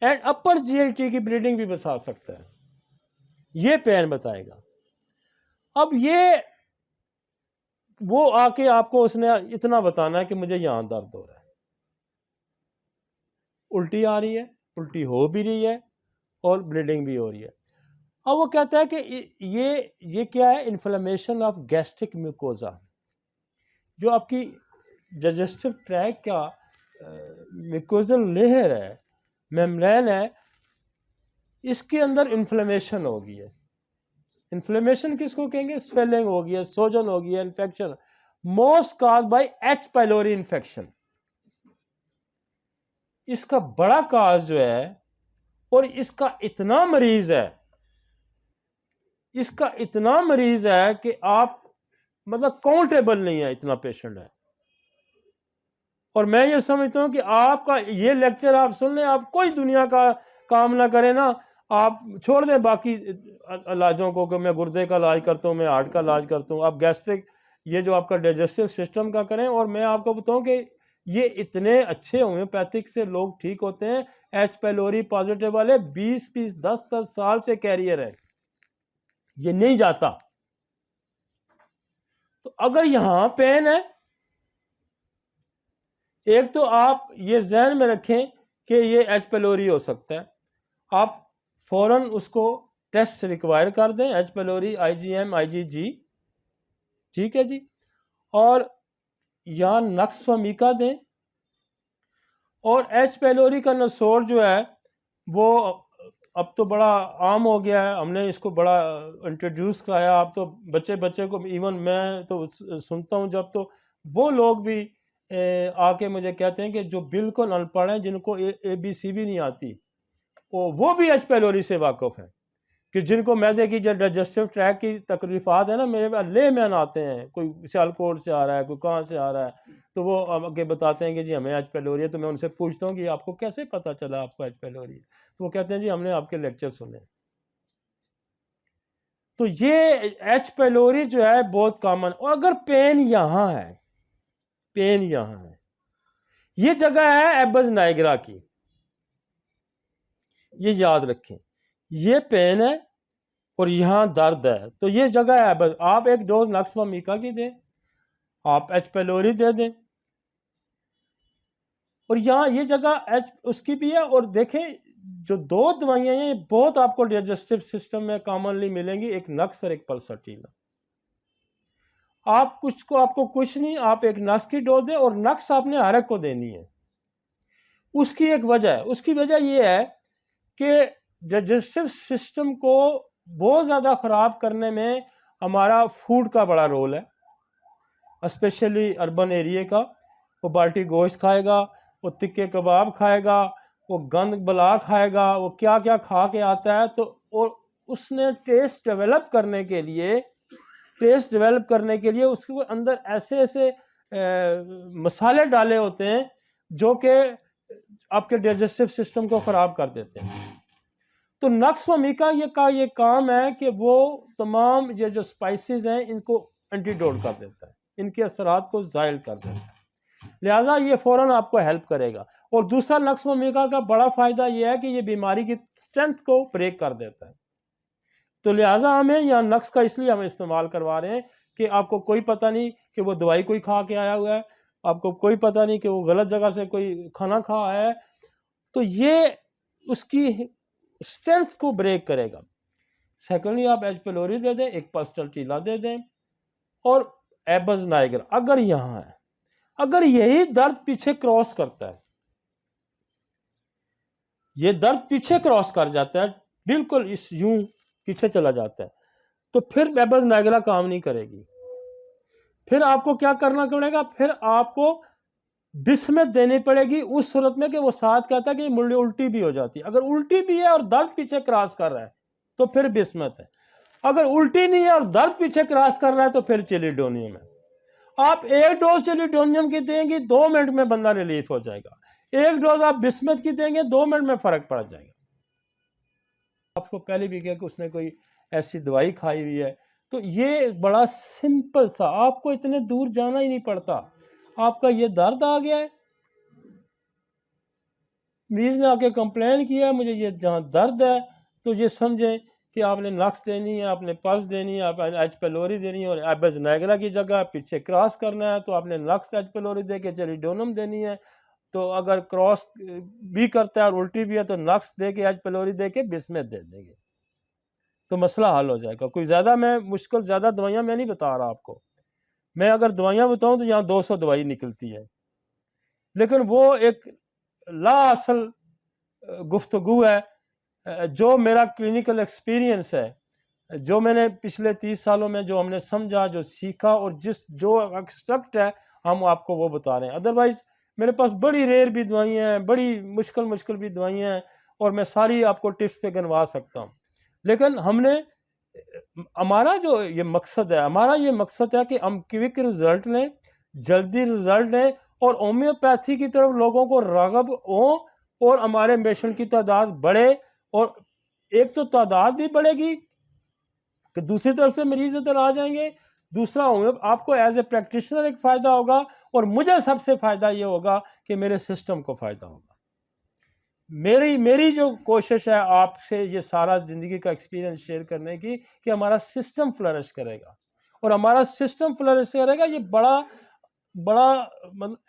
and upper G I T کی بلیڈنگ بھی بتا سکتا ہے, یہ پین بتائے گا. اب یہ وہ آ کے آپ کو اس نے اتنا بتانا ہے کہ مجھے یہاں درد ہو رہا ہے, الٹی آ رہی ہے, الٹی ہو بھی رہی ہے, اور بلیڈنگ بھی ہو رہی ہے. اب وہ کہتا ہے کہ یہ کیا ہے, انفلیمیشن آف گیسٹرک میوکوزا, جو آپ کی ڈائجسٹو ٹریک کا میوکوزل لیئر ہے, میمبرین ہے, اس کے اندر انفلیمیشن ہو گئی ہے. انفلیمیشن کس کو کہیں گے, سویلنگ ہو گئی ہے, سوجن ہو گئی ہے, infection, most cause by H pylori infection. اس کا بڑا کاز جو ہے, اور اس کا اتنا مریض ہے, اس کا اتنا مریض ہے کہ آپ مطلب کاؤنٹیبل نہیں ہے, اتنا پیشنٹ ہے. اور میں یہ سمجھتا ہوں کہ آپ کا یہ لیکچر آپ سن لیں, آپ کوئی دنیا کا کام نہ کریں نا, آپ چھوڑ دیں باقی علاجوں کو کہ میں گردے کا علاج کرتا ہوں, میں ہارٹ کا علاج کرتا ہوں, آپ گیسٹرک یہ جو آپ کا ڈائجسٹو سسٹم کا کریں. اور میں آپ کو بتاؤں کہ یہ اتنے اچھے ہومیوپیتھک سے لوگ ٹھیک ہوتے ہیں, ایچ پیلوری پازیٹیو والے 20 10 سال سے کیریئر ہے, یہ نہیں جاتا. تو اگر یہاں پین ہے, ایک تو آپ یہ ذہن میں رکھیں کہ یہ ایچ پیلوری ہو سکتا ہے, آپ فوراً اس کو ٹیسٹ ریکوائر کر دیں, ایچ پیلوری, آئی جی ایم, آئی جی جی, ٹھیک ہے جی. اور یہاں نقص فمیکا دیں. اور ایچ پیلوری کا نسور جو ہے وہ اب تو بڑا عام ہو گیا ہے, ہم نے اس کو بڑا انٹروڈیوس کرایا. اب تو بچے کو, ایون میں تو سنتا ہوں جب, تو وہ لوگ بھی آ کے مجھے کہتے ہیں کہ جو بالکل ان پڑھ ہیں, جن کو اے بی سی بھی نہیں آتی, وہ بھی ایچ پیلوری سے واقف ہیں. کہ جن کو میدے کی جو ڈائجسٹو ٹریک کی تکلیفات ہیں نا, میرے پاس لے مین آتے ہیں, کوئی سیالکوٹ سے آ رہا ہے, کوئی کہاں سے آ رہا ہے, تو وہ آگے بتاتے ہیں کہ جی ہمیں ایچ پیلوری ہے. تو میں ان سے پوچھتا ہوں کہ آپ کو کیسے پتا چلا آپ کو ایچ پیلوری ہے؟ تو وہ کہتے ہیں جی ہم نے آپ کے لیکچر سنے. تو یہ ایچ پیلوری جو ہے بہت کامن. اور اگر پین یہاں ہے, پین یہاں ہے, یہ جگہ ہے ایبز نائگرا کی, یہ یاد رکھیں, یہ پین ہے اور یہاں درد ہے, تو یہ جگہ ہے ایبز. آپ ایک ڈوز نقص فمیکا کی دیں, آپ ایچ پیلوری دے دیں, اور یہاں یہ جگہ ایچ اس کی بھی ہے. اور دیکھیں جو دو دوائیاں ہیں بہت آپ کو ڈائجسٹو سسٹم میں کامنلی ملیں گی, ایک نقص اور ایک پلسٹینا. آپ کو کچھ نہیں, آپ ایک نقص کی ڈوز دیں, اور نقص آپ نے ہر ایک کو دینی ہے. اس کی ایک وجہ ہے, اس کی وجہ یہ ہے کہ ڈائجسٹو سسٹم کو بہت زیادہ خراب کرنے میں ہمارا فوڈ کا بڑا رول ہے, اسپیشلی اربن ایریے کا. وہ بالٹی گوشت کھائے گا, وہ تکے کباب کھائے گا, وہ گند بلا کھائے گا, وہ کیا کیا کھا کے آتا ہے. تو اور اس نے ٹیسٹ ڈیولپ کرنے کے لیے اس کے اندر ایسے مسالے ڈالے ہوتے ہیں جو کہ آپ کے ڈائجسٹو سسٹم کو خراب کر دیتے ہیں. تو نقص فمیکا کا یہ کام ہے کہ وہ تمام یہ جو سپائسز ہیں ان کو اینٹیڈوٹ کر دیتا ہے, ان کے اثرات کو زائل کر دیتا ہے. لہٰذا یہ فوراً آپ کو ہیلپ کرے گا. اور دوسرا نقص فمیکا کا بڑا فائدہ یہ ہے کہ یہ بیماری کی اسٹرینتھ کو بریک کر دیتا ہے. تو لہٰذا ہمیں یہاں نقص کا اس لیے ہم استعمال کروا رہے ہیں کہ آپ کو کوئی پتہ نہیں کہ وہ دوائی کوئی کھا کے آیا ہوا ہے، آپ کو کوئی پتہ نہیں کہ وہ غلط جگہ سے کوئی کھانا کھا آیا ہے، تو یہ اس کی اسٹرینتھ کو بریک کرے گا۔ سیکنڈلی آپ ایچ پیلوری دے دیں، ایک پاسٹل ٹیلا دے دیں، اور ایبز نائگر اگر یہاں ہے، اگر یہی درد پیچھے کراس کرتا ہے، یہ درد پیچھے کراس کر جاتا ہے، بالکل اس یوں پیچھے چلا جاتا ہے، تو پھر ایبز نائگرا کام نہیں کرے گی۔ پھر آپ کو کیا کرنا پڑے گا؟ پھر آپ کو بسمت دینی پڑے گی اس صورت میں کہ وہ ساتھ کہتا ہے کہ مجھے الٹی بھی ہو جاتی ہے۔ اگر الٹی بھی ہے اور درد پیچھے کراس کر رہا ہے تو پھر بسمت ہے، اگر الٹی نہیں ہے اور درد پیچھے کراس کر رہا ہے تو پھر چیلیڈونیم ہے۔ آپ ایک ڈوز چیلیڈونیم کی دیں گی 2 منٹ میں بندہ ریلیف ہو جائے گا، ایک ڈوز آپ بسمت کی دیں گے 2 منٹ میں فرق پڑ جائے گا۔ آپ کو پہلے بھی کہا کہ اس نے کوئی ایسی دوائی کھائی ہوئی ہے، تو یہ بڑا سمپل سا، آپ کو اتنے دور جانا ہی نہیں پڑتا۔ آپ کا یہ درد آ گیا ہے، مریض نے آ کے کمپلین کیا مجھے یہ جہاں درد ہے، تو یہ سمجھیں کہ آپ نے نقص دینی ہے، آپ نے پلس دینی ہے، آپ نے ایچ پیلوری دینی ہے، اور ایبز نائگرا کی جگہ پیچھے کراس کرنا ہے تو آپ نے نقص ایچ پیلوری دے کے چیلیڈونم دینی ہے، تو اگر کراس بھی کرتا ہے اور الٹی بھی ہے تو نقص دے کے ایچ پیلوری دے کے بسمت دے دیں گے، تو مسئلہ حل ہو جائے گا۔ کوئی زیادہ میں مشکل زیادہ دوائیاں میں نہیں بتا رہا آپ کو، میں اگر دوائیاں بتاؤں تو یہاں 200 دوائی نکلتی ہے، لیکن وہ ایک لا اصل گفتگو ہے جو میرا کلینکل ایکسپیرینس ہے، جو میں نے پچھلے 30 سالوں میں جو ہم نے سمجھا، جو سیکھا، اور جو ایکسٹرکٹ ہے ہم آپ کو وہ بتا رہے ہیں۔ ادروائز میرے پاس بڑی ریئر بھی دوائیاں ہیں، بڑی مشکل بھی دوائیاں ہیں، اور میں ساری آپ کو ٹپس پہ گنوا سکتا ہوں، لیکن ہمارا جو یہ مقصد ہے کہ ہم کوئک رزلٹ لیں، جلدی رزلٹ لیں، اور ہومیوپیتھی کی طرف لوگوں کو راغب ہوں، اور ہمارے پیشنٹ کی تعداد بڑھے، اور ایک تو تعداد بھی بڑھے گی کہ دوسری طرف سے مریض ادھر آ جائیں گے، دوسرا آپ کو ایز اے پریکٹیشنر ایک فائدہ ہوگا، اور مجھے سب سے فائدہ یہ ہوگا کہ میرے سسٹم کو فائدہ ہوگا۔ میری جو کوشش ہے آپ سے یہ سارا زندگی کا ایکسپیرینس شیئر کرنے کی کہ ہمارا سسٹم فلرش کرے گا، اور ہمارا سسٹم فلرش کرے گا، یہ بڑا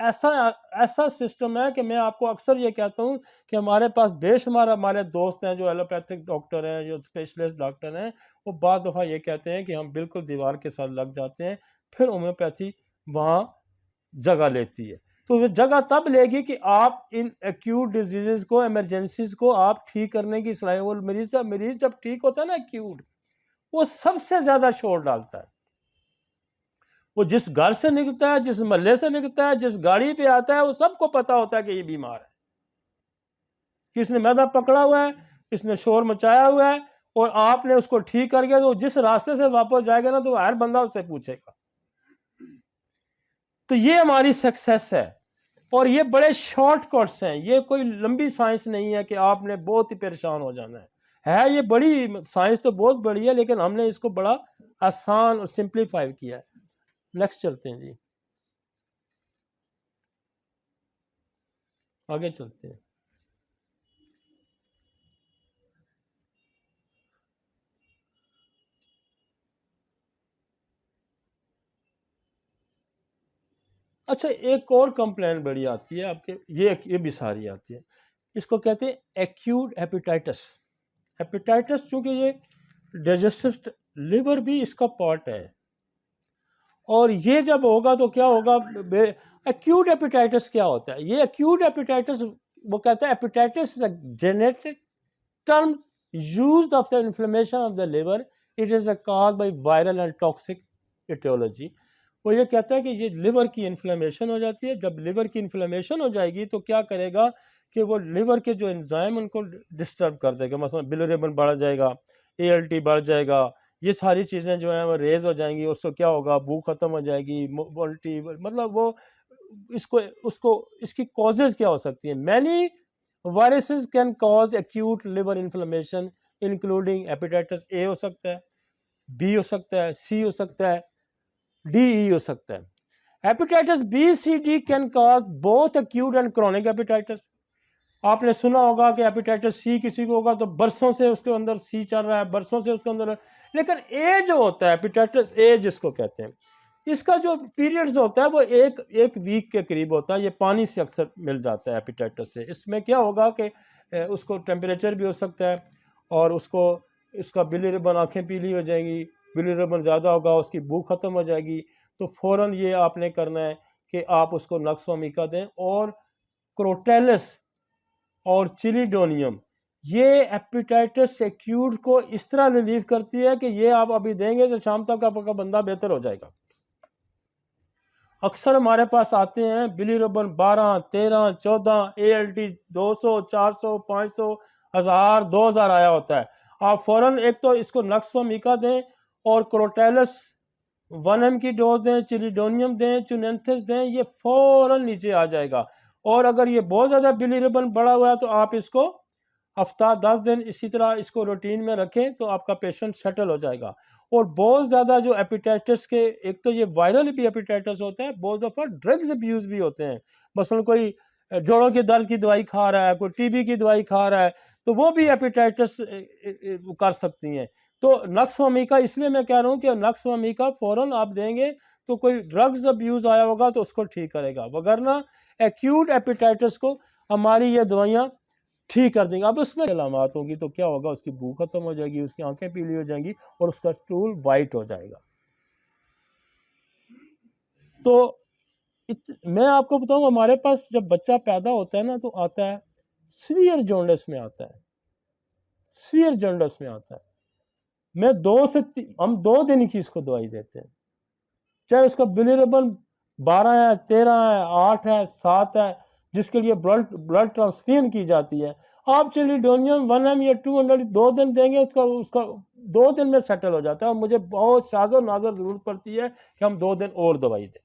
ایسا سسٹم ہے کہ میں آپ کو اکثر یہ کہتا ہوں کہ ہمارے پاس بے شمار ہمارے دوست ہیں جو ایلوپیتھک ڈاکٹر ہیں، جو اسپیشلسٹ ڈاکٹر ہیں، وہ بعض دفعہ یہ کہتے ہیں کہ ہم بالکل دیوار کے ساتھ لگ جاتے ہیں، پھر ہومیوپیتھی وہاں جگہ لیتی ہے۔ تو وہ جگہ تب لے گی کہ آپ ان ایکیوٹ ڈیزیزز کو، ایمرجنسیز کو آپ ٹھیک کرنے کی صلاحیت، وہ مریض جب ٹھیک ہوتا ہے نا ایکیوٹ، وہ سب سے زیادہ شور ڈالتا ہے، وہ جس گھر سے نکلتا ہے، جس محلے سے نکلتا ہے، جس گاڑی پہ آتا ہے، وہ سب کو پتا ہوتا ہے کہ یہ بیمار ہے، کہ اس نے معدہ پکڑا ہوا ہے، اس نے شور مچایا ہوا ہے، اور آپ نے اس کو ٹھیک کر گیا، تو جس راستے سے واپس جائے گا نا تو ہر بندہ اس سے پوچھے گا۔ تو یہ ہماری سکسیس ہے، اور یہ بڑے شارٹ کٹس ہیں، یہ کوئی لمبی سائنس نہیں ہے کہ آپ نے بہت ہی پریشان ہو جانا ہے یہ بڑی سائنس تو بہت بڑی ہے، لیکن ہم نے اس کو بڑا آسان اور سمپلیفائی کیا ہے۔ نیکسٹ چلتے ہیں جی، آگے چلتے ہیں۔ اچھا، ایک اور کمپلین بڑی آتی ہے آپ کے، یہ بھی ساری آتی ہے، اس کو کہتے ہیں ایکیوٹ ہیپیٹائٹس۔ ہیپیٹائٹس چونکہ یہ ڈائجسٹو لیور بھی اس کا پارٹ ہے، اور یہ جب ہوگا تو کیا ہوگا؟ ایکیوٹ ہیپیٹائٹس کیا ہوتا ہے؟ یہ ایکیوٹ ہیپیٹائٹس وہ کہتا ہے hepatitis is a genetic term used of the inflammation of the liver. It is caused by viral and toxic etiology. وہ یہ کہتا ہے کہ یہ لیور کی انفلیمیشن ہو جاتی ہے، جب لیور کی انفلیمیشن ہو جائے گی تو کیا کرے گا کہ وہ لیور کے جو انزائم ان کو ڈسٹرب کر دے گا، مثلا بلیروبن بڑھ جائے گا، ALT بڑھ جائے گا، یہ ساری چیزیں جو ہیں وہ ریز ہو جائیں گی، اس کو کیا ہوگا؟ بھوک ختم ہو جائے گی، الٹی، مطلب وہ اس کی کازز کیا ہو سکتی ہیں؟ Many viruses can cause acute liver inflammation including hepatitis A ہو سکتا ہے، بی ہو سکتا ہے، سی ہو سکتا ہے، ڈی ای ہو سکتا ہے۔ Hepatitis B C D can cause both acute and chronic hepatitis. آپ نے سنا ہوگا کہ ایپیٹائٹس سی کسی کو ہوگا تو برسوں سے اس کے اندر سی چل رہا ہے، برسوں سے اس کے اندر، لیکن اے جو ہوتا ہے ایپیٹائٹس اے جس کو کہتے ہیں، اس کا جو پیریڈز ہوتا ہے وہ ایک ویک کے قریب ہوتا ہے. یہ پانی سے اکثر مل جاتا ہے ایپیٹائٹس سے. اس میں کیا ہوگا کہ اس کو ٹیمپریچر بھی ہو سکتا ہے، اور اس کا بلی ربن آنکھیں پیلی ہو جائیں گی، بلی ربن زیادہ ہوگا، اس کی بھوک ختم ہو جائے گی. تو فوراً یہ آپ نے کرنا ہے کہ آپ اس کو نقص ومیکا دیں. اور کروٹیلس اور چلیڈونیم یہ ایپیٹائٹس ایکیوٹ کو اس طرح ریلیف کرتی ہے کہ یہ آپ ابھی دیں گے تو شام تک آپ کا بندہ بہتر ہو جائے گا. اکثر ہمارے پاس آتے ہیں بلی ربن 12 13 14 ALT 200 400 500 1000 2000 آیا ہوتا ہے. آپ فوراً ایک تو اس کو نقص ومیکا دیں اور کروٹیلس 1 m کی ڈوز دیں، چلیڈونیم دیں، چونینتھس دیں، یہ فوراً نیچے آ جائے گا. اور اگر یہ بہت زیادہ بلی ربن بڑا ہوا ہے تو آپ اس کو ہفتہ 10 دن اسی طرح اس کو روٹین میں رکھیں تو آپ کا پیشنٹ سیٹل ہو جائے گا. اور بہت زیادہ جو ایپیٹائٹس کے، ایک تو یہ وائرل بھی ایپیٹائٹس ہوتا ہے، بہت دفعہ ڈرگز ابیوز بھی ہوتے ہیں. مثلا کوئی جوڑوں کے درد کی دوائی کھا رہا ہے، کوئی ٹی بی کی دوائی کھا رہا ہے، تو وہ بھی ایپیٹائٹس کر سکتی ہیں. تو نقص ومیکا اس لیے میں کہہ رہا ہوں کہ نقص ومیکا فوراً آپ دیں گے تو کوئی ڈرگز ابیوز آیا ہوگا تو اس کو ٹھیک کرے گا، وگرنہ ایکیوٹ ایپیٹائٹس کو ہماری یہ دوائیاں ٹھیک کر دیں گے. اب اس میں علامات ہوں گی تو کیا ہوگا، اس کی بھوک ختم ہو جائے گی، اس کی آنکھیں پیلی ہو جائیں گی، اور اس کا اسٹول وائٹ ہو جائے گا. تو میں آپ کو بتاؤں، ہمارے پاس جب بچہ پیدا ہوتا ہے نا تو آتا ہے سویئر جونڈس میں آتا ہے، سویئر جونڈس میں آتا ہے. ہم 2 دن کی اس کو دوائی دیتے ہیں، چاہے اس کا بلی ربن 12 ہے، 13 ہے، 8 ہے، 7 ہے، جس کے لیے بلڈ ٹرانسفیوژن کی جاتی ہے. آپ چلیڈونیم 1 m یا 200 2 دن دیں گے، اس کا 2 دن میں سیٹل ہو جاتا ہے. اور مجھے بہت شاذ و نادر ضرورت پڑتی ہے کہ ہم 2 دن اور دوائی دیں.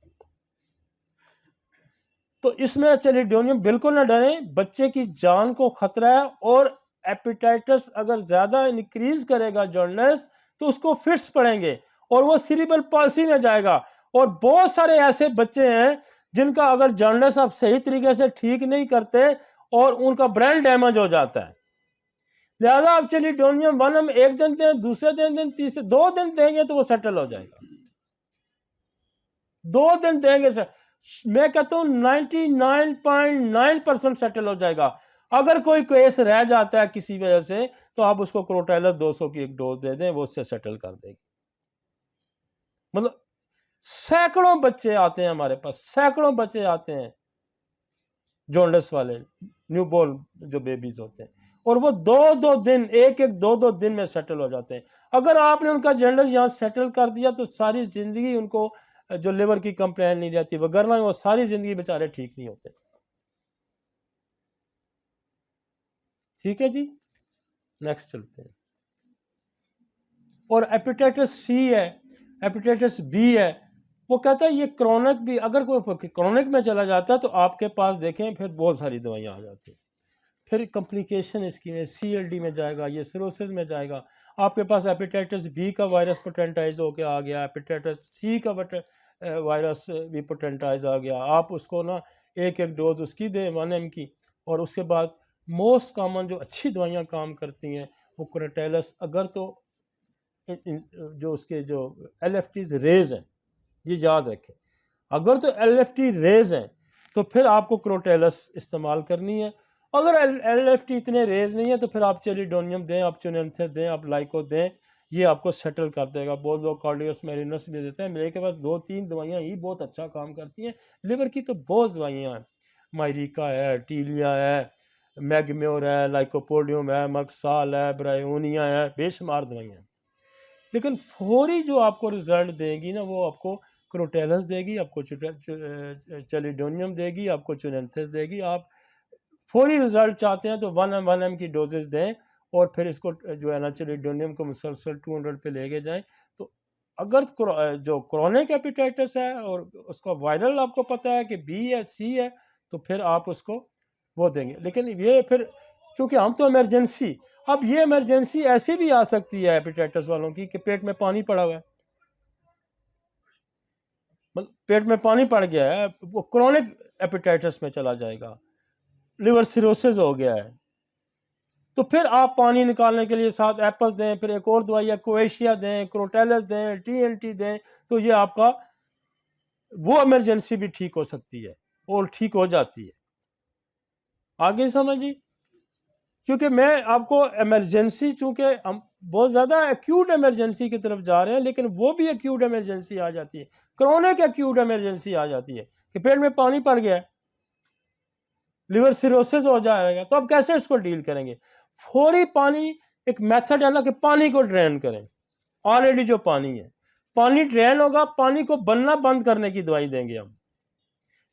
تو اس میں چلیڈونیم بالکل نہ ڈریں، بچے کی جان کو خطرہ ہے. اور ایپیٹائٹس اگر زیادہ انکریز کرے گا جونڈس تو اس کو فٹس پڑیں گے اور وہ سیریبرل پالسی میں جائے گا. اور بہت سارے ایسے بچے ہیں جن کا اگر جونڈس آپ صحیح طریقے سے ٹھیک نہیں کرتے اور ان کا برین ڈیمیج ہو جاتا ہے. لہذا آپ چلیڈونیم 1 m ایک دن دیں، دوسرے دن تیسرے 2 دن دیں گے تو وہ سیٹل ہو جائے گا. 2 دن دیں گے میں کہتا ہوں 99.9% سیٹل ہو جائے گا. اگر کوئی کیس رہ جاتا ہے کسی وجہ سے تو آپ اس کو کروٹیلس 200 کی ایک ڈوز دے دیں، وہ اس سے سیٹل کر دے گی. مطلب سینکڑوں بچے آتے ہیں ہمارے پاس، سینکڑوں بچے آتے ہیں جونڈس والے، نیو بورن جو بیبیز ہوتے ہیں، اور وہ 2 دن ایک 2 دن میں سیٹل ہو جاتے ہیں. اگر آپ نے ان کا جونڈس یہاں سیٹل کر دیا تو ساری زندگی ان کو جو لیور کی کمپلین نہیں رہتی، وگرنہ وہ ساری زندگی بیچارے ٹھیک نہیں ہوتے. ٹھیک ہے جی، نیکسٹ چلتے ہیں. اور ایپیٹائٹس سی ہے، ایپیٹائٹس بی ہے، وہ کہتا ہے یہ کرونک بھی، اگر کوئی کرونک میں چلا جاتا ہے تو آپ کے پاس دیکھیں پھر بہت ساری دوائیاں آ جاتی ہیں. پھر کمپلیکیشن اس کی CLD میں جائے گا، یہ سیروسس میں جائے گا. آپ کے پاس ایپیٹائٹس بی کا وائرس پوٹینٹائز ہو کے آ گیا، ایپیٹائٹس سی کا وائرس بھی پوٹینٹائز آ گیا. آپ اس کو نا ایک ڈوز اس کی دیں 1 m کی. اور اس کے بعد موسٹ کامن جو اچھی دوائیاں کام کرتی ہیں وہ کروٹیلس، اگر تو جو اس کے جو LFTs ریز ہیں، یہ یاد رکھیں، اگر تو LFT ریز ہیں تو پھر آپ کو کروٹیلس استعمال کرنی ہے. اگر LFT اتنے ریز نہیں ہے تو پھر آپ چلیڈونیم دیں، آپ چونینتھس دیں، آپ لائکو دیں، یہ آپ کو سیٹل کر دے گا. بہت لوگ کارڈیوس میرینس بھی دیتے ہیں، میرے کے پاس 2-3 دوائیاں ہی بہت اچھا کام کرتی ہیں. لیور کی تو بہت دوائیاں ہیں، مائریکا ہے، ٹیلیا ہے، میگمیور ہے، لائکوپوڈیوم ہے، مکسال ہے، برائیونیا ہے، بے شمار دوائیاں ہیں. لیکن فوری جو آپ کو رزلٹ دے گی نا وہ آپ کو کروٹیلس دے گی، آپ کو چلیڈونیم دے گی، آپ کو چونینتھس دے گی. آپ فوری رزلٹ چاہتے ہیں تو 1 m کی ڈوزز دیں، اور پھر اس کو جو ہے نا چلیڈونیم کو مسلسل 200 پہ لے کے جائیں. تو اگر جو کرونک ایپیٹائٹس ہے اور اس کا وائرل آپ کو پتہ ہے کہ بی ہے، سی ہے، تو پھر آپ اس کو وہ دیں گے. لیکن یہ پھر چونکہ ہم تو ایمرجنسی، اب یہ ایمرجنسی ایسی بھی آ سکتی ہے ایپیٹائٹس والوں کی کہ پیٹ میں پانی پڑا ہوا ہے، پیٹ میں پانی پڑ گیا ہے، وہ کرونک ایپیٹائٹس میں چلا جائے گا. لیور سیروسز ہو گیا ہے، تو پھر آپ پانی نکالنے کے لیے ساتھ ایپس دیں، پھر ایک اور دوائی ہے کویشیا دیں، کروٹیلس دیں، TNT دیں، تو یہ آپ کا وہ ایمرجنسی بھی ٹھیک ہو سکتی ہے اور ٹھیک ہو جاتی ہے. آگے سمجھی؟ کیونکہ میں آپ کو ایمرجنسی، چونکہ ہم بہت زیادہ ایکیوٹ ایمرجنسی کی طرف جا رہے ہیں، لیکن وہ بھی ایکیوٹ ایمرجنسی آ جاتی ہے، کرونک ایکیوٹ ایمرجنسی آ جاتی ہے کہ پیٹ میں پانی پڑ گیا ہے، لیور سیروسز ہو جائے گا، تو اب کیسے اس کو ڈیل کریں گے؟ فوری پانی ایک میتھڈ ہے نا کہ پانی کو ڈرین کریں. آلریڈی جو پانی ہے، پانی ڈرین ہوگا، پانی کو بننا بند کرنے کی دوائی دیں گے ہم.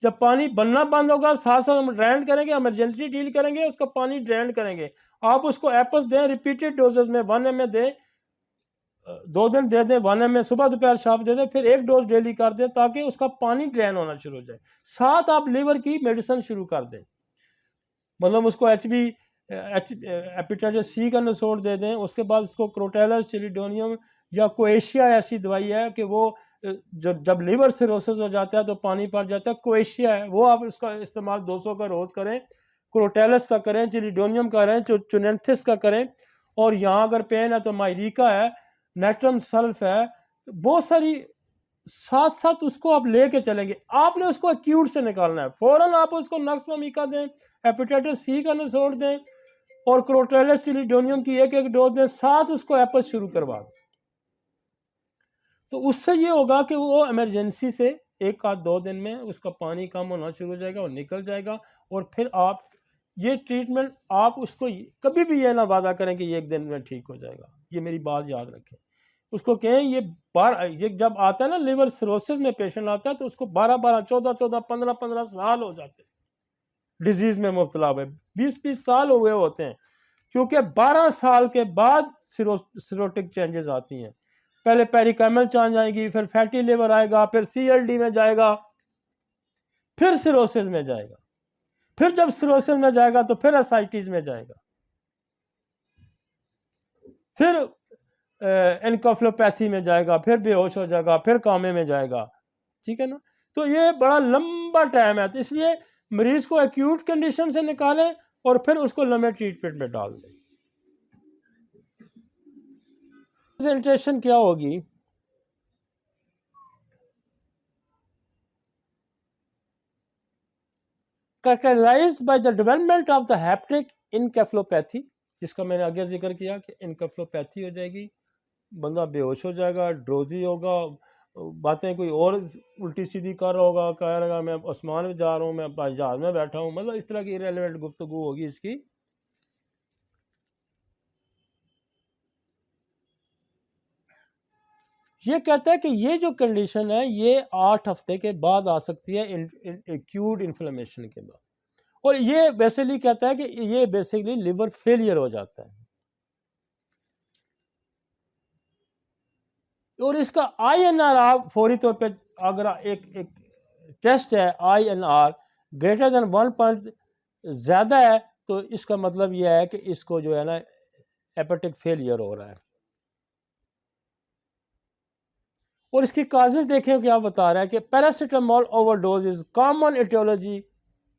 جب پانی بننا بند ہوگا، ساتھ ساتھ ہم ڈرین کریں گے، ایمرجنسی ڈیل کریں گے، اس کا پانی ڈرین کریں گے. آپ اس کو ایپس دیں ریپیٹڈ ڈوزز میں، 1 ml دیں، 2 دن دے دیں، 1 ml صبح دوپہر شام دے دیں، پھر 1 ڈوز ڈیلی کر دیں تاکہ اس کا پانی ڈرین ہونا شروع ہو جائے. ساتھ آپ لیور کی میڈیسن شروع کر دیں، مطلب اس کو ہیپیٹائٹس C کا نسوڑ دے دیں. اس کے بعد اس کو کروٹیلس، چیلیڈونیم یا کویشیا ایسی دوائی ہے کہ وہ جب لیور سیروسس ہو جاتا ہے تو پانی پڑ جاتا ہے، کویشیا ہے، وہ آپ اس کا استعمال 200 کا روز کریں، کروٹیلس کا کریں، چیلیڈونیم کا کریں، چونینتھس کا کریں، اور یہاں اگر پین ہے تو مائریکا ہے، نیٹرم سلف ہے، بہت ساری ساتھ ساتھ اس کو آپ لے کے چلیں گے. آپ نے اس کو ایکیوٹ سے نکالنا ہے، فوراً آپ اس کو نقص ممیکا دیں، ہیپیٹائٹس C کا نسوڑ دیں، اور کروٹیلس چیلیڈونیم کی 1 ڈوز دیں، ساتھ اس کو ایپس شروع کروا دیں. تو اس سے یہ ہوگا کہ وہ ایمرجنسی سے 1-2 دن میں اس کا پانی کم ہونا شروع ہو جائے گا اور نکل جائے گا. اور پھر آپ یہ ٹریٹمنٹ، آپ اس کو کبھی بھی یہ نہ وعدہ کریں کہ یہ 1 دن میں ٹھیک ہو جائے گا، یہ میری بات یاد رکھیں. اس کو کہیں یہ جب آتا ہے نا لیور سیروسس میں پیشنٹ آتا ہے تو اس کو 12 14 15 سال ہو جاتے ہیں ڈیزیز میں مبتلا ہوئے، 20 سال ہوئے ہوتے ہیں، کیونکہ 12 سال کے بعد سیروٹک چینجز آتی ہیں. پہلے پیریکیمل چینج آئے گی، پھر فیٹی لیور آئے گا، پھر CLD میں جائے گا، پھر سیروسس میں جائے گا، پھر جب سیروسس میں جائے گا تو پھر اسائٹیز میں جائے گا، پھر انکفلوپیتھی میں جائے گا، پھر بے ہوش ہو جائے گا، پھر کامے میں جائے گا. ٹھیک ہے نا؟ تو یہ بڑا لمبا ٹائم ہے، تو اس لیے مریض کو ایکیوٹ کنڈیشن سے نکالیں اور پھر اس کو لمبے ٹریٹمنٹ میں ڈال دیں. پریزنٹیشن کیا ہوگی؟ characterized by the development of the hepatic encephalopathy، جس کا میں نے آگے ذکر کیا کہ انکفلوپیتھی ہو جائے گی، بندہ بے ہوش ہو جائے گا، ڈروزی ہوگا، باتیں کوئی اور الٹی سیدھی کر رہا ہوگا، کہہ رہا گا میں آسمان میں جا رہا ہوں، میں جہاز میں بیٹھا ہوں، مطلب اس طرح کی ریلیونٹ گفتگو ہوگی اس کی. یہ کہتا ہے کہ یہ جو کنڈیشن ہے یہ 8 ہفتے کے بعد آ سکتی ہے ایکیوٹ انفلیمیشن کے بعد، اور یہ بیسیکلی کہتا ہے کہ یہ بیسیکلی لیور فیلئر ہو جاتا ہے. اور اس کا INR آپ فوری طور پہ اگر ایک ٹیسٹ ہے INR گریٹر دین 1 پوائنٹ زیادہ ہے تو اس کا مطلب یہ ہے کہ اس کو جو ہے نا ہیپیٹک فیلئر ہو رہا ہے. اور اس کی کازز دیکھیں کیا بتا رہا ہے کہ paracetamol overdose is common etiology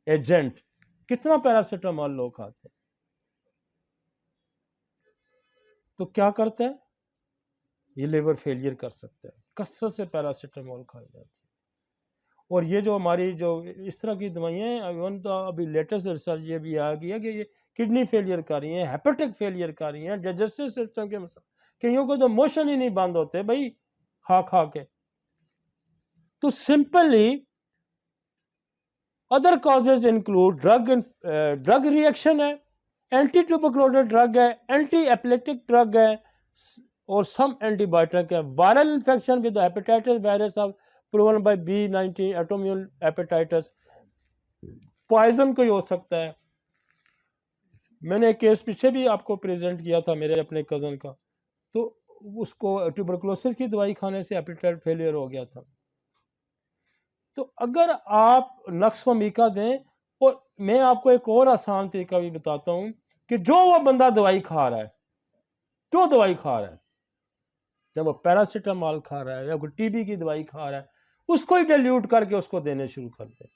agent. کتنا پیراسیٹامول لوگ کھاتے ہیں تو کیا کرتا ہے؟ یہ لیور فیلئر کر سکتا ہے. کثرت سے پیراسیٹامول کھائی جاتی ہے. اور یہ جو ہماری جو اس طرح کی دوائیاں ہیں، ایون تو ابھی لیٹسٹ ریسرچ یہ بھی آ گئی ہے کہ یہ کڈنی فیلئر کر رہی ہیں، ہیپیٹک فیلئر کر رہی ہیں، ڈائجسٹو سسٹم کے مسئلہ، کئیوں کو تو موشن ہی نہیں بند ہوتے بھائی کھا کے. تو simply other causes include drug reaction ہے، اینٹی ٹیوبرکلوزس ڈرگ ہے، اینٹی ایپلیکٹک ڈرگ ہے، اور سم اینٹی بایوٹک ہے. Viral infection with hepatitis virus of proven by B19 autoimmune hepatitis، poison کوئی ہو سکتا ہے. میں نے ایک کیس پیچھے بھی آپ کو پریزنٹ کیا تھا میرے اپنے کزن کا، تو اس کو ٹیوبرکلوسس کی دوائی کھانے سے ہیپیٹائٹ فیلئر ہو گیا تھا. تو اگر آپ نقص و میکا دیں، اور میں آپ کو ایک اور آسان طریقہ بھی بتاتا ہوں کہ جو وہ بندہ دوائی کھا رہا ہے، جو دوائی کھا رہا ہے، جب وہ پیراسیٹامول کھا رہا ہے یا کوئی TB کی دوائی کھا رہا ہے، اس کو ہی ڈیلیوٹ کر کے اس کو دینے شروع کر دیں.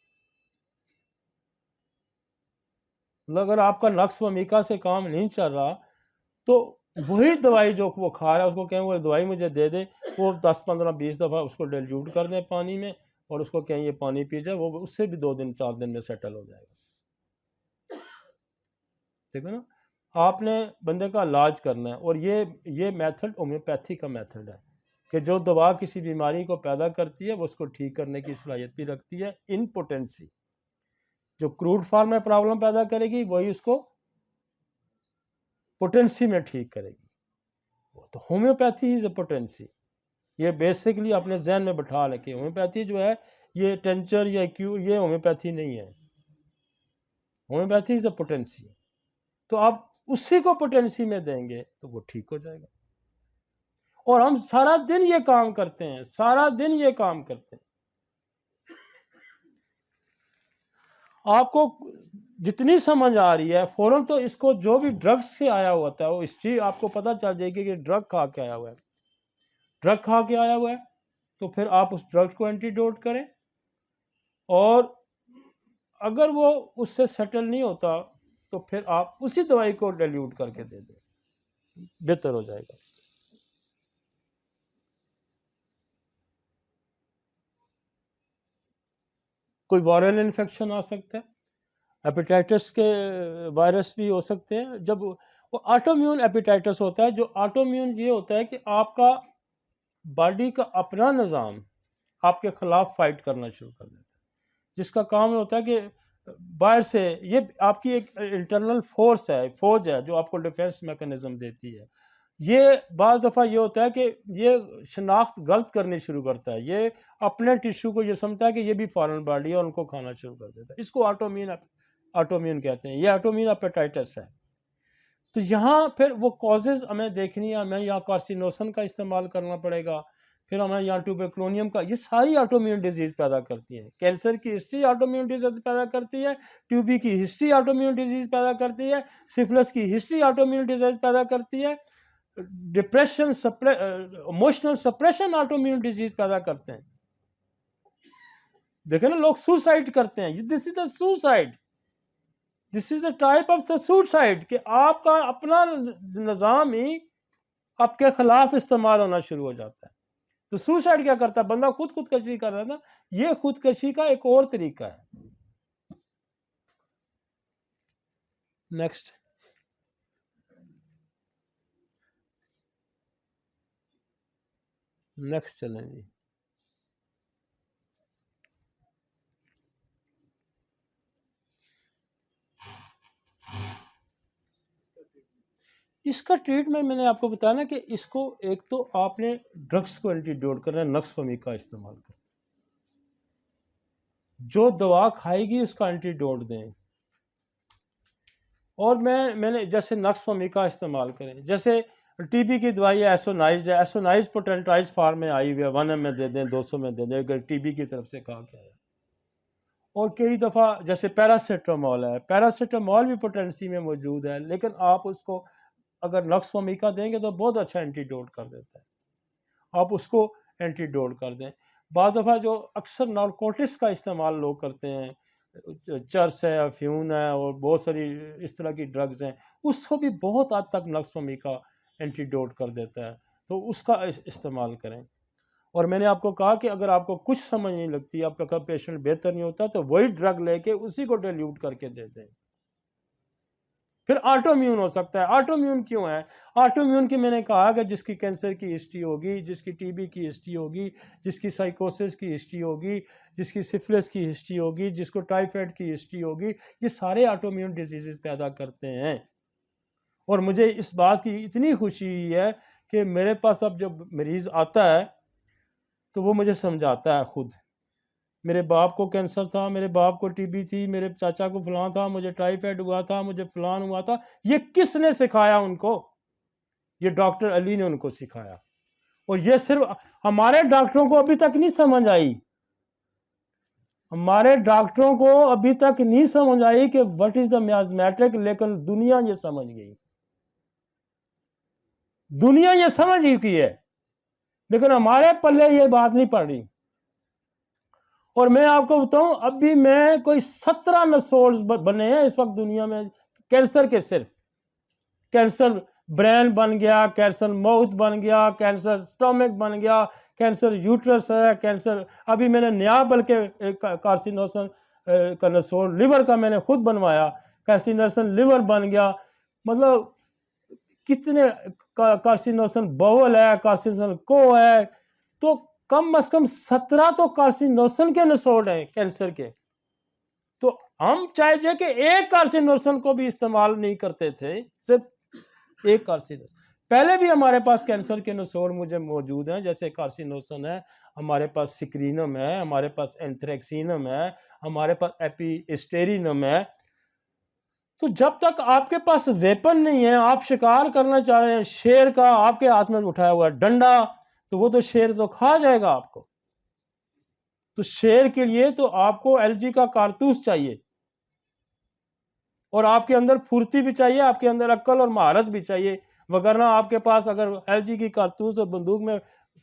اگر آپ کا نقص و میکا سے کام نہیں چل رہا تو وہی دوائی جو وہ کھا رہا ہے اس کو کہیں وہ دوائی مجھے دے دے، وہ 10 15 20 دفعہ اس کو ڈیلیوٹ کر دیں پانی میں اور اس کو کہیں یہ پانی پی جائے، وہ اس سے بھی 2 دن 4 دن میں سیٹل ہو جائے گا. ٹھیک ہے نا. آپ نے بندے کا علاج کرنا ہے، اور یہ میتھڈ ہومیوپیتھی کا میتھڈ ہے کہ جو دوا کسی بیماری کو پیدا کرتی ہے وہ اس کو ٹھیک کرنے کی صلاحیت بھی رکھتی ہے ان پوٹینسی. جو کروڈ فارم میں پرابلم پیدا کرے گی وہی اس کو پوٹینسی میں ٹھیک کرے گی. تو ہومیوپیتھی از اے پوٹینسی. یہ بیسکلی اپنے ذہن میں بٹھا لے کہ ہومیوپیتھی جو ہے یہ ٹینچر یا کیو، یہ ہومیوپیتھی نہیں ہے. ہومیوپیتھی از اے پوٹینسی. تو آپ اسی کو پوٹینسی میں دیں گے تو وہ ٹھیک ہو جائے گا. اور ہم سارا دن یہ کام کرتے ہیں، سارا دن یہ کام کرتے ہیں. آپ کو جتنی سمجھ آ رہی ہے فوراً تو اس کو جو بھی ڈرگس سے آیا ہوتا ہے وہ ہسٹری آپ کو پتہ چل جائے گی کہ ڈرگ کھا کے آیا ہوا ہے. ڈرگ کھا کے آیا ہوا ہے تو پھر آپ اس ڈرگ کو اینٹی ڈوٹ کریں، اور اگر وہ اس سے سیٹل نہیں ہوتا تو پھر آپ اسی دوائی کو ڈیلیوٹ کر کے دے دیں، بہتر ہو جائے گا. کوئی وائرل انفیکشن آ سکتا ہے، ہیپیٹائٹس کے وائرس بھی ہو سکتے ہیں. جب وہ آٹومیون ہیپیٹائٹس ہوتا ہے، جو آٹومیون یہ ہوتا ہے کہ آپ کا باڈی کا اپنا نظام آپ کے خلاف فائٹ کرنا شروع کر دیتا ہے، جس کا کام ہوتا ہے کہ باہر سے یہ آپ کی ایک انٹرنل فورس ہے، فوج ہے جو آپ کو ڈیفینس میکانزم دیتی ہے. یہ بعض دفعہ یہ ہوتا ہے کہ یہ شناخت غلط کرنی شروع کرتا ہے، یہ اپنے ٹیشو کو یہ سمجھتا ہے کہ یہ بھی فارن باڈی ہے اور ان کو کھانا شروع کر دیتا ہے. اس کو آٹومیون کہتے ہیں. یہ آٹومیون ہیپیٹائٹس ہے. تو یہاں پھر وہ کازز ہمیں دیکھنی ہے. ہمیں یہاں کارسینوسن کا استعمال کرنا پڑے گا، پھر ہمیں یہاں ٹیوبرکلونیم کا. یہ ساری آٹومیون ڈیزیز پیدا کرتی ہیں. کینسر کی ہسٹری آٹومیون ڈیزیز پیدا کرتی ہے، ٹیوبی کی ہسٹری آٹومیون ڈیزیز پیدا کرتی ہے، سفلس کی ہسٹری آٹومیون ڈیزیز پیدا کرتی ہے، depression emotional suppression autoimmune disease پیدا کرتے ہیں. دیکھیں نا لوگ سوسائڈ کرتے ہیں. This is the suicide, this is a type of the suicide کہ آپ کا اپنا نظام ہی آپ کے خلاف استعمال ہونا شروع ہو جاتا ہے. تو سوسائڈ کیا کرتا ہے؟ بندہ خودکشی کر رہا تھا. یہ خودکشی کا ایک اور طریقہ ہے. نیکسٹ. چلیں جی. اس کا ٹریٹمنٹ میں نے آپ کو بتایا نا کہ اس کو ایک تو آپ نے ڈرگس کو اینٹی ڈوٹ کرنا ہے، نقص فہمی کا استعمال کرنا. جو دوا کھائے گی اس کا اینٹی ڈوٹ دیں. اور میں نے جیسے نقص فہمی کا استعمال کریں. جیسے ٹی بی کی دوائی ہے ایسونائز ہے، ایسونائز پوٹینٹائز فارم میں آئی ہوئی ہے، 1 میں دے دیں، 200 میں دے دیں اگر ٹی بی کی طرف سے کہا گیا ہے. اور کئی دفعہ جیسے پیراسیٹامول ہے، پیراسیٹامول بھی پوٹینسی میں موجود ہے، لیکن آپ اس کو اگر نقص فہمی کا دیں گے تو بہت اچھا اینٹی ڈوٹ کر دیتا ہے. آپ اس کو اینٹی ڈوٹ کر دیں. بعض دفعہ جو اکثر نارکوٹکس کا استعمال لوگ کرتے ہیں، چرس ہے، افیون ہے، اور بہت ساری اس طرح کی ڈرگز ہیں، اس کو بھی بہت حد تک نقص فہمی کا اینٹی ڈوٹ کر دیتا ہے. تو اس کا استعمال کریں. اور میں نے آپ کو کہا کہ اگر آپ کو کچھ سمجھ نہیں لگتی، آپ کا پیشنٹ بہتر نہیں ہوتا، تو وہی ڈرگ لے کے اسی کو ڈیلیوٹ کر کے دے دیں. پھر آٹو میون ہو سکتا ہے. آٹو میون کیوں ہے؟ آٹو میون کی میں نے کہا کہ جس کی کینسر کی ہسٹری ہوگی، جس کی ٹی بی کی ہسٹری ہوگی، جس کی سائیکوسس کی ہسٹری ہوگی، جس کی سفلس کی ہسٹری ہوگی، جس کو ٹائیفائڈ کی ہسٹری ہوگی، یہ سارے آٹو میون ڈیزیزز پیدا کرتے ہیں. اور مجھے اس بات کی اتنی خوشی ہوئی ہے کہ میرے پاس اب جب مریض آتا ہے تو وہ مجھے سمجھاتا ہے خود. میرے باپ کو کینسر تھا، میرے باپ کو ٹی بی تھی، میرے چاچا کو فلاں تھا، مجھے ٹائیفائڈ ہوا تھا، مجھے فلان ہوا تھا. یہ کس نے سکھایا ان کو؟ یہ ڈاکٹر علی نے ان کو سکھایا. اور یہ صرف ہمارے ڈاکٹروں کو ابھی تک نہیں سمجھ آئی. ہمارے ڈاکٹروں کو ابھی تک نہیں سمجھ آئی کہ وٹ از دا میازمیٹک، لیکن دنیا یہ سمجھ گئی. دنیا یہ سمجھ ہی کی ہے، لیکن ہمارے پلے یہ بات نہیں پڑ رہی. اور میں آپ کو بتاؤں ابھی میں کوئی 17 نسوڑ بنے ہیں اس وقت دنیا میں کینسر کے، صرف کینسر برین بن گیا، کینسر ماؤتھ بن گیا، کینسر سٹومک بن گیا، کینسر یوٹرس ہے، کینسر ابھی میں نے نیا بلکہ کارسینوسن کا نسوڑ لیور کا میں نے خود بنوایا، کارسینوسن لیور بن گیا، مطلب کتنے کارسینوسن باول ہے، کارسینوسن کو ہے، تو کم از کم 17 تو کارسینوسن کے نسوڑ ہیں کینسر کے. تو ہم چاہیے کہ ایک کارسینوسن کو بھی استعمال نہیں کرتے تھے، صرف ایک کارسینوسن. پہلے بھی ہمارے پاس کینسر کے نسوڑ مجھے موجود ہیں، جیسے کارسینوسن ہے، ہمارے پاس سکرینم ہے، ہمارے پاس اینتھریکسینم ہے، ہمارے پاس ایپی اسٹیرینم ہے. تو جب تک آپ کے پاس ویپن نہیں ہے، آپ شکار کرنا چاہ رہے ہیں شیر کا، آپ کے ہاتھ میں اٹھایا ہوا ڈنڈا، تو وہ تو شیر تو کھا جائے گا آپ کو. تو شیر کے لیے تو آپ کو ایل جی کا کارتوس چاہیے، اور آپ کے اندر پھرتی بھی چاہیے، آپ کے اندر عقل اور مہارت بھی چاہیے، وگرنہ آپ کے پاس اگر ایل جی کی کارتوس اور بندوق میں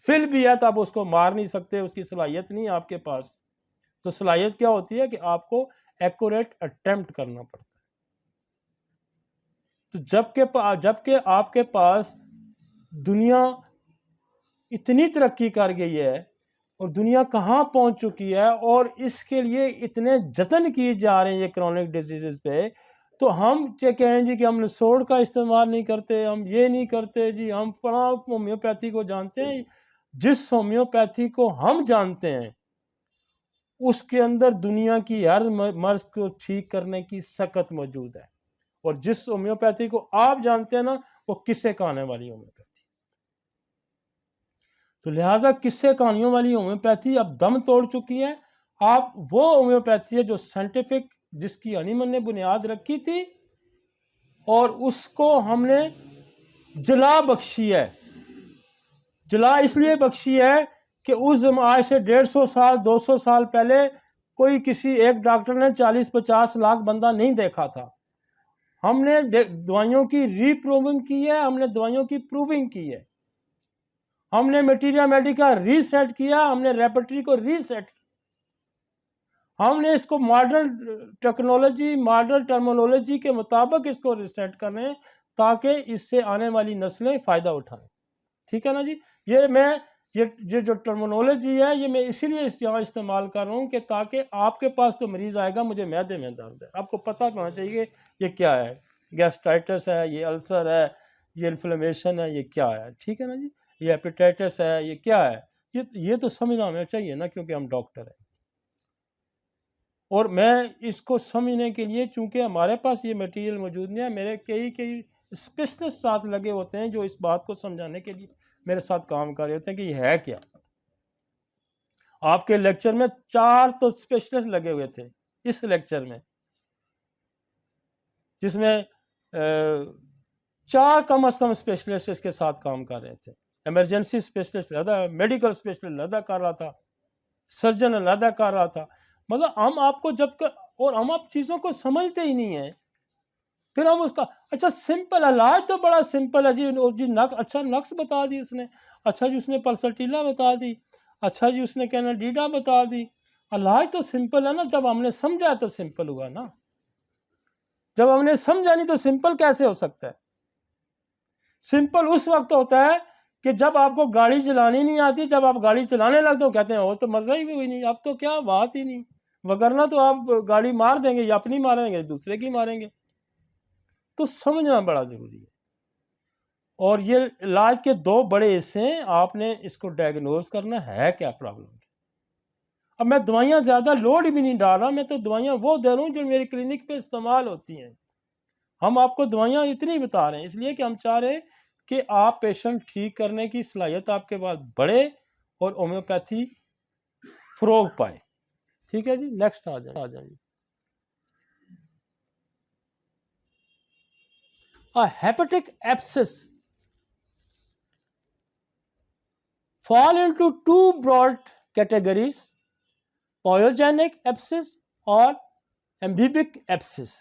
فل بھی ہے تو آپ اس کو مار نہیں سکتے، اس کی صلاحیت نہیں آپ کے پاس. تو صلاحیت کیا ہوتی ہے کہ آپ کو ایکوریٹ اٹیمپٹ کرنا پڑتا ہے. تو جب کہ آپ کے پاس دنیا اتنی ترقی کر گئی ہے اور دنیا کہاں پہنچ چکی ہے، اور اس کے لیے اتنے جتن کیے جا رہے ہیں یہ کرونک ڈیزیزز پہ، تو ہم کہیں جی کہ ہم نسوڑ کا استعمال نہیں کرتے، ہم یہ نہیں کرتے جی، ہم ہومیوپیتھی کو جانتے ہیں. جس ہومیوپیتھی کو ہم جانتے ہیں اس کے اندر دنیا کی ہر مرض کو ٹھیک کرنے کی سکت موجود ہے، اور جس ہومیوپیتھی کو آپ جانتے ہیں نا وہ قصے کہانے والی ہومیوپیتھی. تو لہٰذا قصے کہانیوں والی ہومیوپیتھی اب دم توڑ چکی ہے. آپ وہ ہومیوپیتھی ہے جو سائنٹیفک، جس کی ہنیمن نے بنیاد رکھی تھی، اور اس کو ہم نے جلا بخشی ہے. جلا اس لیے بخشی ہے کہ اس آج سے 150 سال 200 سال پہلے کوئی کسی ایک ڈاکٹر نے 40-50 لاکھ بندہ نہیں دیکھا تھا. ہم نے دوائیوں کی ری پروونگ کی ہے، ہم نے دوائیوں کی پروونگ کی ہے، ہم نے میٹیریا میڈیکا ری سیٹ کیا، ہم نے ریپرٹری کو ری سیٹ کیا، ہم نے اس کو ماڈرن ٹیکنالوجی ماڈرن ٹرمینالوجی کے مطابق اس کو ریسیٹ کرنے تاکہ اس سے آنے والی نسلیں فائدہ اٹھائیں. ٹھیک ہے نا جی. یہ جو ٹرمینالوجی ہے یہ میں اسی لیے یہاں استعمال کر رہا ہوں کہ تاکہ آپ کے پاس تو مریض آئے گا مجھے معدے میں درد ہے، آپ کو پتہ ہونا چاہیے یہ کیا ہے، گیسٹرائٹس ہے، یہ السر ہے، یہ انفلیمیشن ہے، یہ کیا ہے. ٹھیک ہے نا جی. یہ ہیپیٹائٹس ہے، یہ کیا ہے، یہ تو سمجھنا ہمیں چاہیے نا، کیونکہ ہم ڈاکٹر ہیں. اور میں اس کو سمجھنے کے لیے چونکہ ہمارے پاس یہ میٹیریل موجود نہیں ہے، میرے کئی اسپیشلسٹ ساتھ لگے ہوتے ہیں جو اس بات کو سمجھانے کے لیے میرے ساتھ کام کر رہے ہوتے ہیں کہ یہ ہے کیا. آپ کے لیکچر میں 4 تو اسپیشلسٹ لگے ہوئے تھے اس لیکچر میں، جس میں 4 کم از کم اسپیشلسٹ اس کے ساتھ کام کر رہے تھے. ایمرجنسی اسپیشلسٹ علیحدہ، میڈیکل اسپیشلسٹ علیحدہ کر رہا تھا، سرجن علیحدہ کر رہا تھا. مطلب ہم آپ کو اور ہم آپ چیزوں کو سمجھتے ہی نہیں ہیں. پھر ہم اس کا اچھا سمپل علاج تو بڑا سمپل ہے جی، اچھا نقص بتا دی اس نے، اچھا جی اس نے پلسٹیلا بتا دی، اچھا جی اس نے کینیڈیڈا بتا دی. علاج تو سمپل ہے نا، جب ہم نے سمجھا تو سمپل ہوا نا، جب ہم نے سمجھا نہیں تو سمپل کیسے ہو سکتا ہے. سمپل اس وقت ہوتا ہے کہ جب آپ کو گاڑی چلانی نہیں آتی، جب آپ گاڑی چلانے لگتے ہو کہتے ہیں وہ تو مزہ ہی بھی ہوئی نہیں، اب تو کیا بات ہی نہیں، وگرنہ تو آپ گاڑی مار دیں گے، یا اپنی ماریں گے دوسرے کی ماریں گے. تو سمجھنا بڑا ضروری ہے. اور یہ علاج کے 2 بڑے حصے ہیں، آپ نے اس کو ڈائگنوز کرنا ہے کیا پرابلم. اب میں دوائیاں زیادہ لوڈ بھی نہیں ڈال رہا، میں تو دوائیاں وہ دے رہا ہوں جو میری کلینک پہ استعمال ہوتی ہیں. ہم آپ کو دوائیاں اتنی بتا رہے ہیں اس لیے کہ ہم چاہ رہے ہیں کہ آپ پیشنٹ ٹھیک کرنے کی صلاحیت آپ کے پاس بڑھے اور ہومیوپیتھی فروغ پائے. ٹھیک ہے جی. نیکسٹ آ جائیں جی. Hepatic abscess fall into 2 broad categories: pyogenic abscess or amoebic abscess.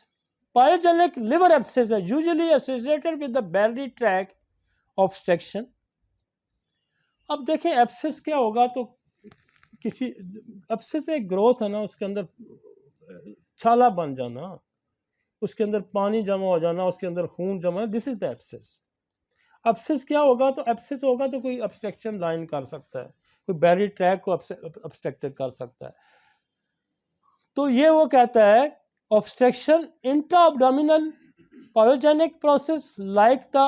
Pyogenic liver abscess are usually associated with the biliary tract obstruction. اب دیکھیں ایبسس کیا ہوگا، تو کسی ایبسس سے گروتھ ہے نا، اس کے اندر چھالا بن جانا، اس کے اندر پانی جمع ہو جانا، اس کے اندر خون جمع، دس از دا ایبسس. ایبسس کیا ہوگا؟ تو ایبسس ہوگا تو کوئی ابسٹرکشن لائن کر سکتا ہے، کوئی بیری ٹریک کو ابسٹرکٹ کر سکتا ہے. تو یہ وہ کہتا ہے obstruction intra-abdominal pyogenic process like the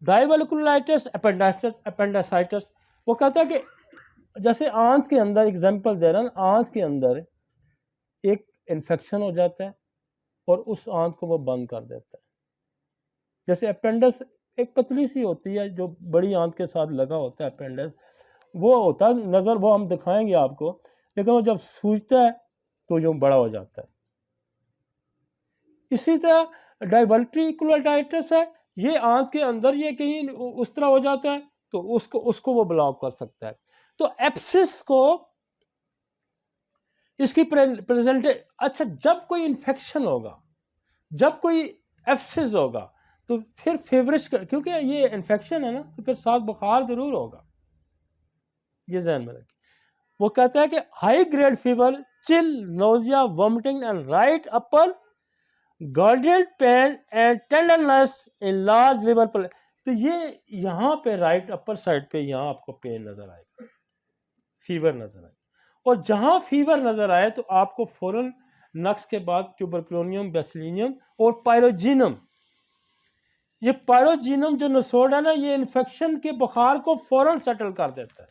diverticulitis appendicitis. وہ کہتا ہے کہ جیسے آنت کے اندر ایگزامپل دے رہا نا، آنت کے اندر ایک انفیکشن ہو جاتا ہے اور اس آنت کو وہ بند کر دیتا ہے. جیسے اپینڈس ایک پتلی سی ہوتی ہے جو بڑی آنت کے ساتھ لگا ہوتا ہے، اپینڈس وہ ہوتا ہے نظر، وہ ہم دکھائیں گے آپ کو، لیکن وہ جب سوجتا ہے تو جو بڑا ہو جاتا ہے. اسی طرح ڈائیورٹیکولائٹس ہے، یہ آنت کے اندر یہ کہیں اس طرح ہو جاتا ہے تو اس کو وہ بلاک کر سکتا ہے. تو ایبسس کو اس کی پریزنٹ، اچھا جب کوئی انفیکشن ہوگا، جب کوئی ایبسس ہوگا تو پھر فیورش، کیونکہ یہ انفیکشن ہے نا تو پھر ساتھ بخار ضرور ہوگا، یہ ذہن میں رکھیں. وہ کہتا ہے کہ high grade fever, chill, nausea, vomiting and right upper گارڈیل pain and tenderness in large liver پر. تو یہ یہاں پہ رائٹ اپر سائڈ پہ یہاں آپ کو پین نظر آئے گا، فیور نظر آئے گا. اور جہاں فیور نظر آئے تو آپ کو فوراً نکس کے بعد ٹیوبرکلونیم، بیسیلینیم اور پائروجینم، یہ پائروجینم جو نسوڈ ہے نا، یہ انفیکشن کے بخار کو فوراً سیٹل کر دیتا ہے.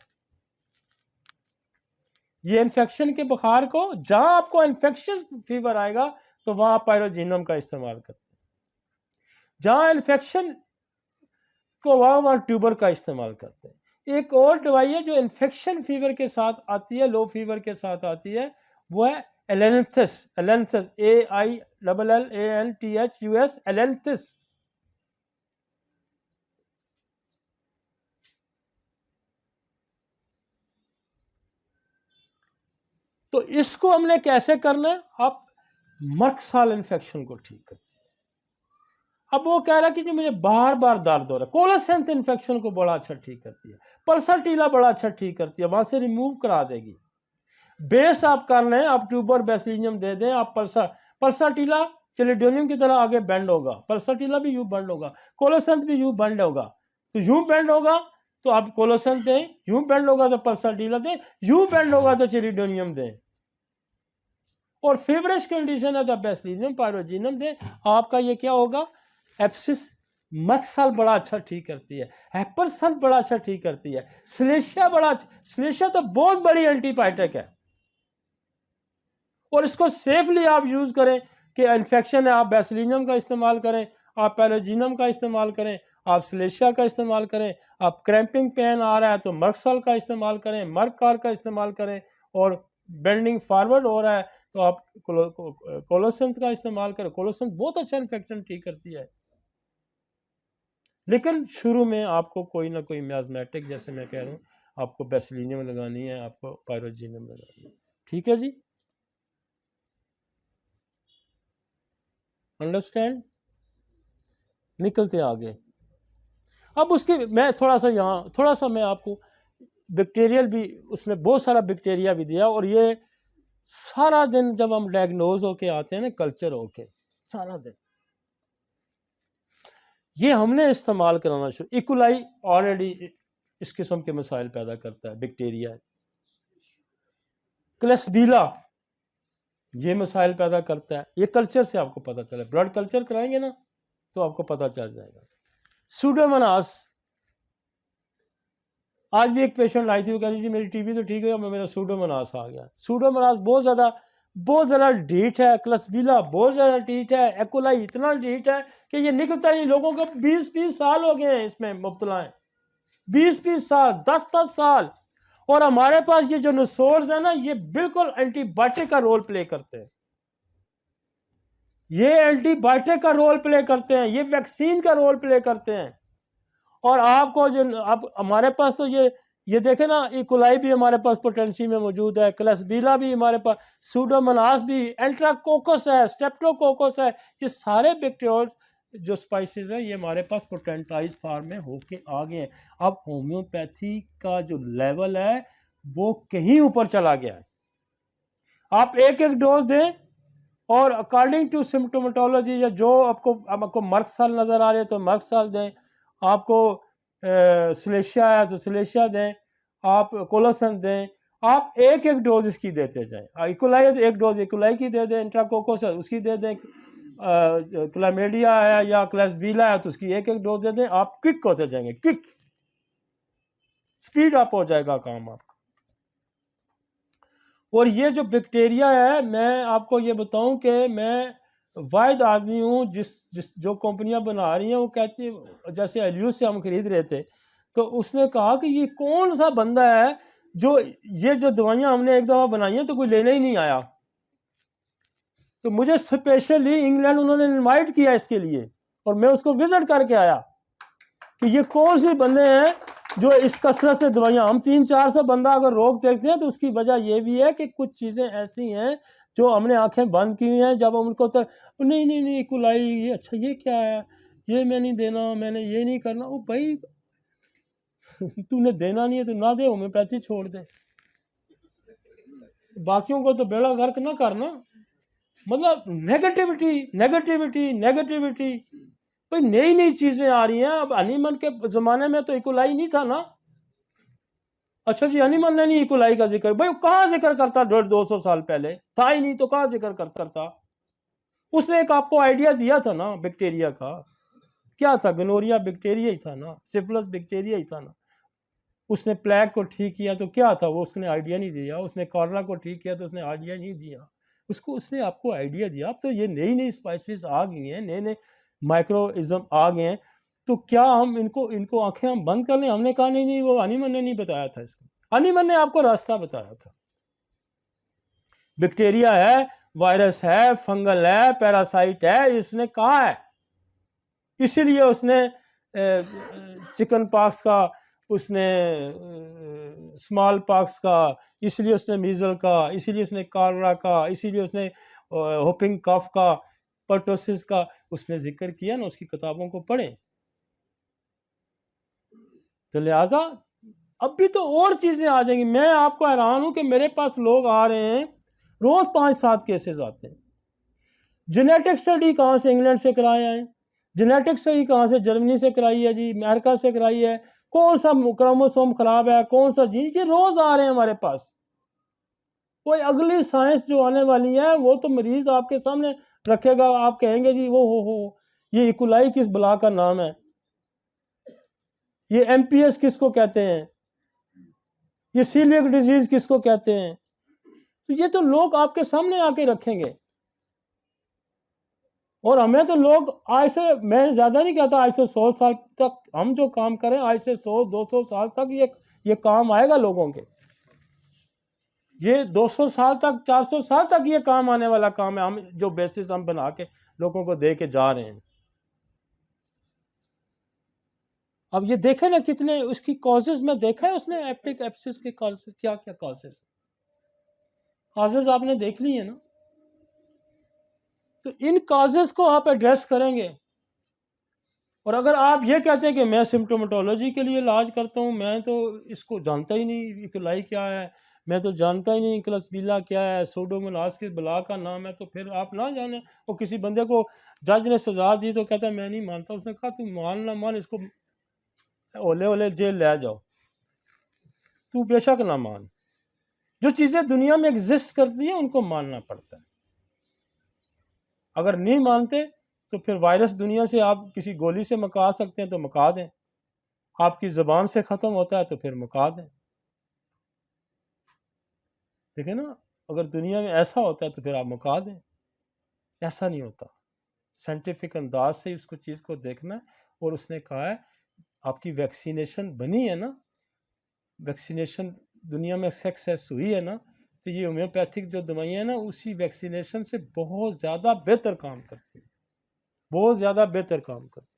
یہ انفیکشن کے بخار کو، جہاں آپ کو انفیکشن فیور آئے گا تو وہاں آپ پائروجینم کا استعمال کرتے ہیں، جہاں انفیکشن کو وہاں ٹیوبر کا استعمال کرتے ہیں. ایک اور دوائی ہے جو انفیکشن فیور کے ساتھ آتی ہے، لو فیور کے ساتھ آتی ہے، وہ ہے ایلینتھس. ایلینتھس AILLANTHUS، ایلینتھس. تو اس کو ہم نے کیسے کرنا ہے؟ آپ مرکسال انفیکشن کو ٹھیک کرتے ہیں. اب وہ کہہ رہا کہ جو مجھے بار بار درد ہو رہا ہے، کولوسینتھ انفیکشن کو بڑا اچھا ٹھیک کرتی ہے، پلساٹیلا بڑا اچھا ٹھیک کرتی ہے، وہاں سے ریموو کرا دے گی. بیس آپ کر لیں، آپ ٹیوبر بیسیلینیم دے دیں، آپ پلساٹیلا چلیڈونیم کی طرح آگے بینڈ ہوگا، پلساٹیلا بھی یوں بینڈ ہوگا، کولوسینتھ بھی یوں بینڈ ہوگا. تو یوں بینڈ ہوگا تو آپ کولوسینتھ دیں، یوں بینڈ ہوگا تو پلساٹیلا دیں، یوں بینڈ ہوگا تو چلیڈونیم دیں. اور فیورش کنڈیشن ہے تو بیسیلینیم، پائروجینم دیں. آپ کا یہ کیا ہوگا؟ ایبسس مکسل بڑا اچھا ٹھیک کرتی ہے، ہیپرسن بڑا اچھا ٹھیک کرتی ہے، سلیشیا بڑا اچھا، سلیشیا تو بہت بڑی اینٹی بائیوٹک ہے. اور اس کو سیفلی آپ یوز کریں کہ انفیکشن ہے، آپ بیسیلینیم کا استعمال کریں، آپ پیروجینم کا استعمال کریں، آپ سلیشیا کا استعمال کریں. آپ کریمپنگ پین آ رہا ہے تو مرکسل کا استعمال کریں، مرکار کا استعمال کریں. اور بینڈنگ فارورڈ ہو رہا ہے تو آپ کولوسینتھ کا استعمال کریں. کولوسینتھ بہت اچھا انفیکشن ٹھیک کرتی ہے. لیکن شروع میں آپ کو کوئی نہ کوئی میازمیٹک، جیسے میں کہہ رہا ہوں، آپ کو بیسیلینیم لگانی ہے، آپ کو پائروجینم لگانی ہے. ٹھیک ہے جی، انڈرسٹینڈ؟ نکلتے آگے. اب اس کی میں تھوڑا سا میں آپ کو بیکٹیریل بھی، اس نے بہت سارا بیکٹیریا بھی دیا. اور یہ سارا دن جب ہم ڈائگنوز ہو کے آتے ہیں نا، کلچر ہو کے، سارا دن یہ ہم نے استعمال کرانا شروع. ایکولائی آلریڈی اس قسم کے مسائل پیدا کرتا ہے، بیکٹیریا. کلیسبیلا یہ مسائل پیدا کرتا ہے. یہ کلچر سے آپ کو پتہ چلے، بلڈ کلچر کرائیں گے نا تو آپ کو پتہ چل جائے گا. سوڈوموناس، آج بھی ایک پیشنٹ آئی تھی، وہ کہہ رہی تھی میری ٹی بی تو ٹھیک ہے، میرا سوڈوموناس آ گیا. سوڈوموناس بہت زیادہ ڈھیٹ ہے. کلسبیلا بہت زیادہ ڈھیٹ ہے. ایکولائی اتنا ڈھیٹ ہے کہ یہ نکلتا نہیں. لوگوں کو 20 سال ہو گئے ہیں اس میں مبتلا ہیں، 20 سال، 10 سال. اور ہمارے پاس یہ جو نسورز ہیں نا، یہ بالکل اینٹی بائیوٹک کا رول پلے کرتے ہیں. یہ اینٹی بائیوٹک کا رول پلے کرتے ہیں، یہ ویکسین کا رول پلے کرتے ہیں. اور آپ کو جو اب ہمارے پاس تو یہ دیکھیں نا، ایکولائی بھی ہمارے پاس پوٹینسی میں موجود ہے، کلسبیلا بھی ہمارے پاس، سوڈوموناس بھی، انٹراکوکس ہے، اسٹیپٹوکوکس ہے. یہ سارے بیکٹیریل جو سپائسز ہیں یہ ہمارے پاس پوٹینٹائز فارم میں ہو کے آ گئے ہیں. اب ہومیوپیتھی کا جو لیول ہے وہ کہیں اوپر چلا گیا ہے. آپ ایک ایک ڈوز دیں اور اکارڈنگ ٹو سمٹومیٹولوجی یا جو آپ کو مرک سال نظر آ رہے ہیں تو مرک سال دیں, آپ کو سلیشیا ہے تو سلیشیا دیں, آپ کولوسن دیں, آپ ایک ایک ڈوز اس کی دیتے جائیں. ایکولائی ہے تو ایک ڈوز ایکولائی کی دے دیں, انٹراکوکوس ہے اس کی دے دیں, کلامیڈیا ہے یا کلیسبیلا ہے تو اس کی ایک ایک ڈوز دے دیں. آپ کک ہوتے جائیں گے, کک سپیڈ اپ ہو جائے گا کام آپ کا. اور یہ جو بیکٹیریا ہے, میں آپ کو یہ بتاؤں کہ میں واحد آدمی ہوں جو کمپنیاں بنا رہی ہیں وہ کہتی ہیں, جیسے ایلیوس سے ہم خرید رہے تھے تو اس نے کہا کہ یہ کون سا بندہ ہے جو یہ جو دوائیاں ہم نے ایک دفعہ بنائی ہیں تو کوئی لینے ہی نہیں آیا. تو مجھے اسپیشلی انگلینڈ انہوں نے انوائٹ کیا اس کے لیے اور میں اس کو وزٹ کر کے آیا کہ یہ کون سے بندے ہیں جو اس کثرت سے دوائیاں. ہم 300-400 بندہ اگر روک دیکھتے ہیں تو اس کی وجہ یہ بھی ہے کہ کچھ چیزیں ایسی ہیں جو ہم نے آنکھیں بند کی ہیں. جب ہم ان کو نہیں کلائی, یہ اچھا یہ کیا ہے, یہ میں نہیں دینا, میں نے یہ نہیں کرنا. وہ بھائی تو نے دینا نہیں ہے تو نہ دے, ہومیوپیتھی چھوڑ دے, باقیوں کو تو بیڑا غرق نہ کرنا. مطلب نیگیٹیوٹی بھائی نئی چیزیں آ رہی ہیں. اب ہنی کے زمانے میں تو ایکولائی نہیں تھا نا. اچھا جی ہنی نے نہیں ایکولائی کا ذکر, بھائی کہاں ذکر کرتا 150-200 سال پہلے تھا ہی نہیں, تو کہاں ذکر کرتا. اس نے ایک آپ کو آئیڈیا دیا تھا نا بیکٹیریا کا, کیا تھا, گنوریا بیکٹیریا ہی تھا نا, سفلس بیکٹیریا ہی تھا نا. اس نے پلیگ کو ٹھیک کیا تو کیا تھا, وہ اس نے آئیڈیا نہیں دیا. اس نے کالرا کو ٹھیک کیا تو اس نے آئیڈیا نہیں دیا. اس نے آپ کو آئیڈیا دیا. اب تو یہ نئی اسپائسز آ گئی ہیں, نئے مائکرو ازم آ گئے ہیں, تو کیا ہم ان کو آنکھیں ہم بند کر لیں. ہم نے کہا نہیں, وہ ہنی من نے نہیں بتایا تھا اس کو. ہنی من نے آپ کو راستہ بتایا تھا. بیکٹیریا ہے, وائرس ہے, فنگل ہے, پیراسائٹ ہے, اس نے کہا ہے. اسی لیے اس نے چکن پاکس کا, اس نے اسمال پاکس کا, اس لیے اس نے میزل کا, اسی لیے اس نے کالرا کا, اسی لیے اس نے ہوپنگ کف کا, پرٹوسس کا اس نے ذکر کیا نا. اس کی کتابوں کو پڑھیں. تو لہٰذا اب بھی تو اور چیزیں آ جائیں گی. میں آپ کو حیران ہوں کہ میرے پاس لوگ آ رہے ہیں روز 5-7 کیسز آتے ہیں. جینیٹک سٹڈی کہاں سے, انگلینڈ سے کرائے ہیں. جینیٹک سٹڈی کہاں سے, جرمنی سے کرائی ہے جی, امریکہ سے کرائی ہے. کون سا کروموسوم خراب ہے, کون سا جین, یہ روز آ رہے ہیں ہمارے پاس. کوئی اگلی سائنس جو آنے والی ہے وہ تو مریض آپ کے سامنے رکھے گا, آپ کہیں گے جی وہ ہو یہ ایکولائی کس بلا کا نام ہے, یہ ایم پی ایس کس کو کہتے ہیں, یہ سیلیک ڈیزیز کس کو کہتے ہیں. تو یہ تو لوگ آپ کے سامنے آ کے رکھیں گے. اور ہمیں تو لوگ آج سے, میں زیادہ نہیں کہتا, آج سے 100 سال تک ہم جو کام کریں, آج سے 100-200 سال تک یہ کام آئے گا لوگوں کے. یہ 200 سال تک, 400 سال تک یہ کام آنے والا کام ہے. ہم جو بیسس ہم بنا کے لوگوں کو دے کے جا رہے ہیں. اب یہ دیکھیں نا کتنے اس کی کازز میں دیکھا ہے اس نے, ایپٹک ایپسس کے کازز, کیا کازز آپ نے دیکھ لی ہیں نا. تو ان کازز کو آپ ایڈریس کریں گے. اور اگر آپ یہ کہتے ہیں کہ میں سمٹومیٹولوجی کے لیے علاج کرتا ہوں, میں تو اس کو جانتا ہی نہیں, ایکولائی کیا ہے, میں تو جانتا ہی نہیں کلسبیلا کیا ہے, سوڈوموناس کس بلا کا نام ہے, تو پھر آپ نہ جانیں. وہ کسی بندے کو جج نے سزا دی تو کہتا ہے میں نہیں مانتا. اس نے کہا تو مان نہ مان, اس کو اولے جیل لے جاؤ, تو بے شک نہ مان. جو چیزیں دنیا میں ایگزسٹ کرتی ہیں ان کو ماننا پڑتا ہے. اگر نہیں مانتے تو پھر وائرس دنیا سے آپ کسی گولی سے مکا سکتے ہیں تو مکا دیں, آپ کی زبان سے ختم ہوتا ہے تو پھر مکا دیں. دیکھیں نا, اگر دنیا میں ایسا ہوتا ہے تو پھر آپ مکا دیں. ایسا نہیں ہوتا. سائنٹیفک انداز سے اس کو چیز کو دیکھنا ہے. اور اس نے کہا ہے آپ کی ویکسینیشن بنی ہے نا, ویکسینیشن دنیا میں سکسیس ہوئی ہے نا, تو یہ ہومیوپیتھک جو دوائیاں ہیں نا اسی ویکسینیشن سے بہت زیادہ بہتر کام کرتی ہیں, بہت زیادہ بہتر کام کرتی ہیں.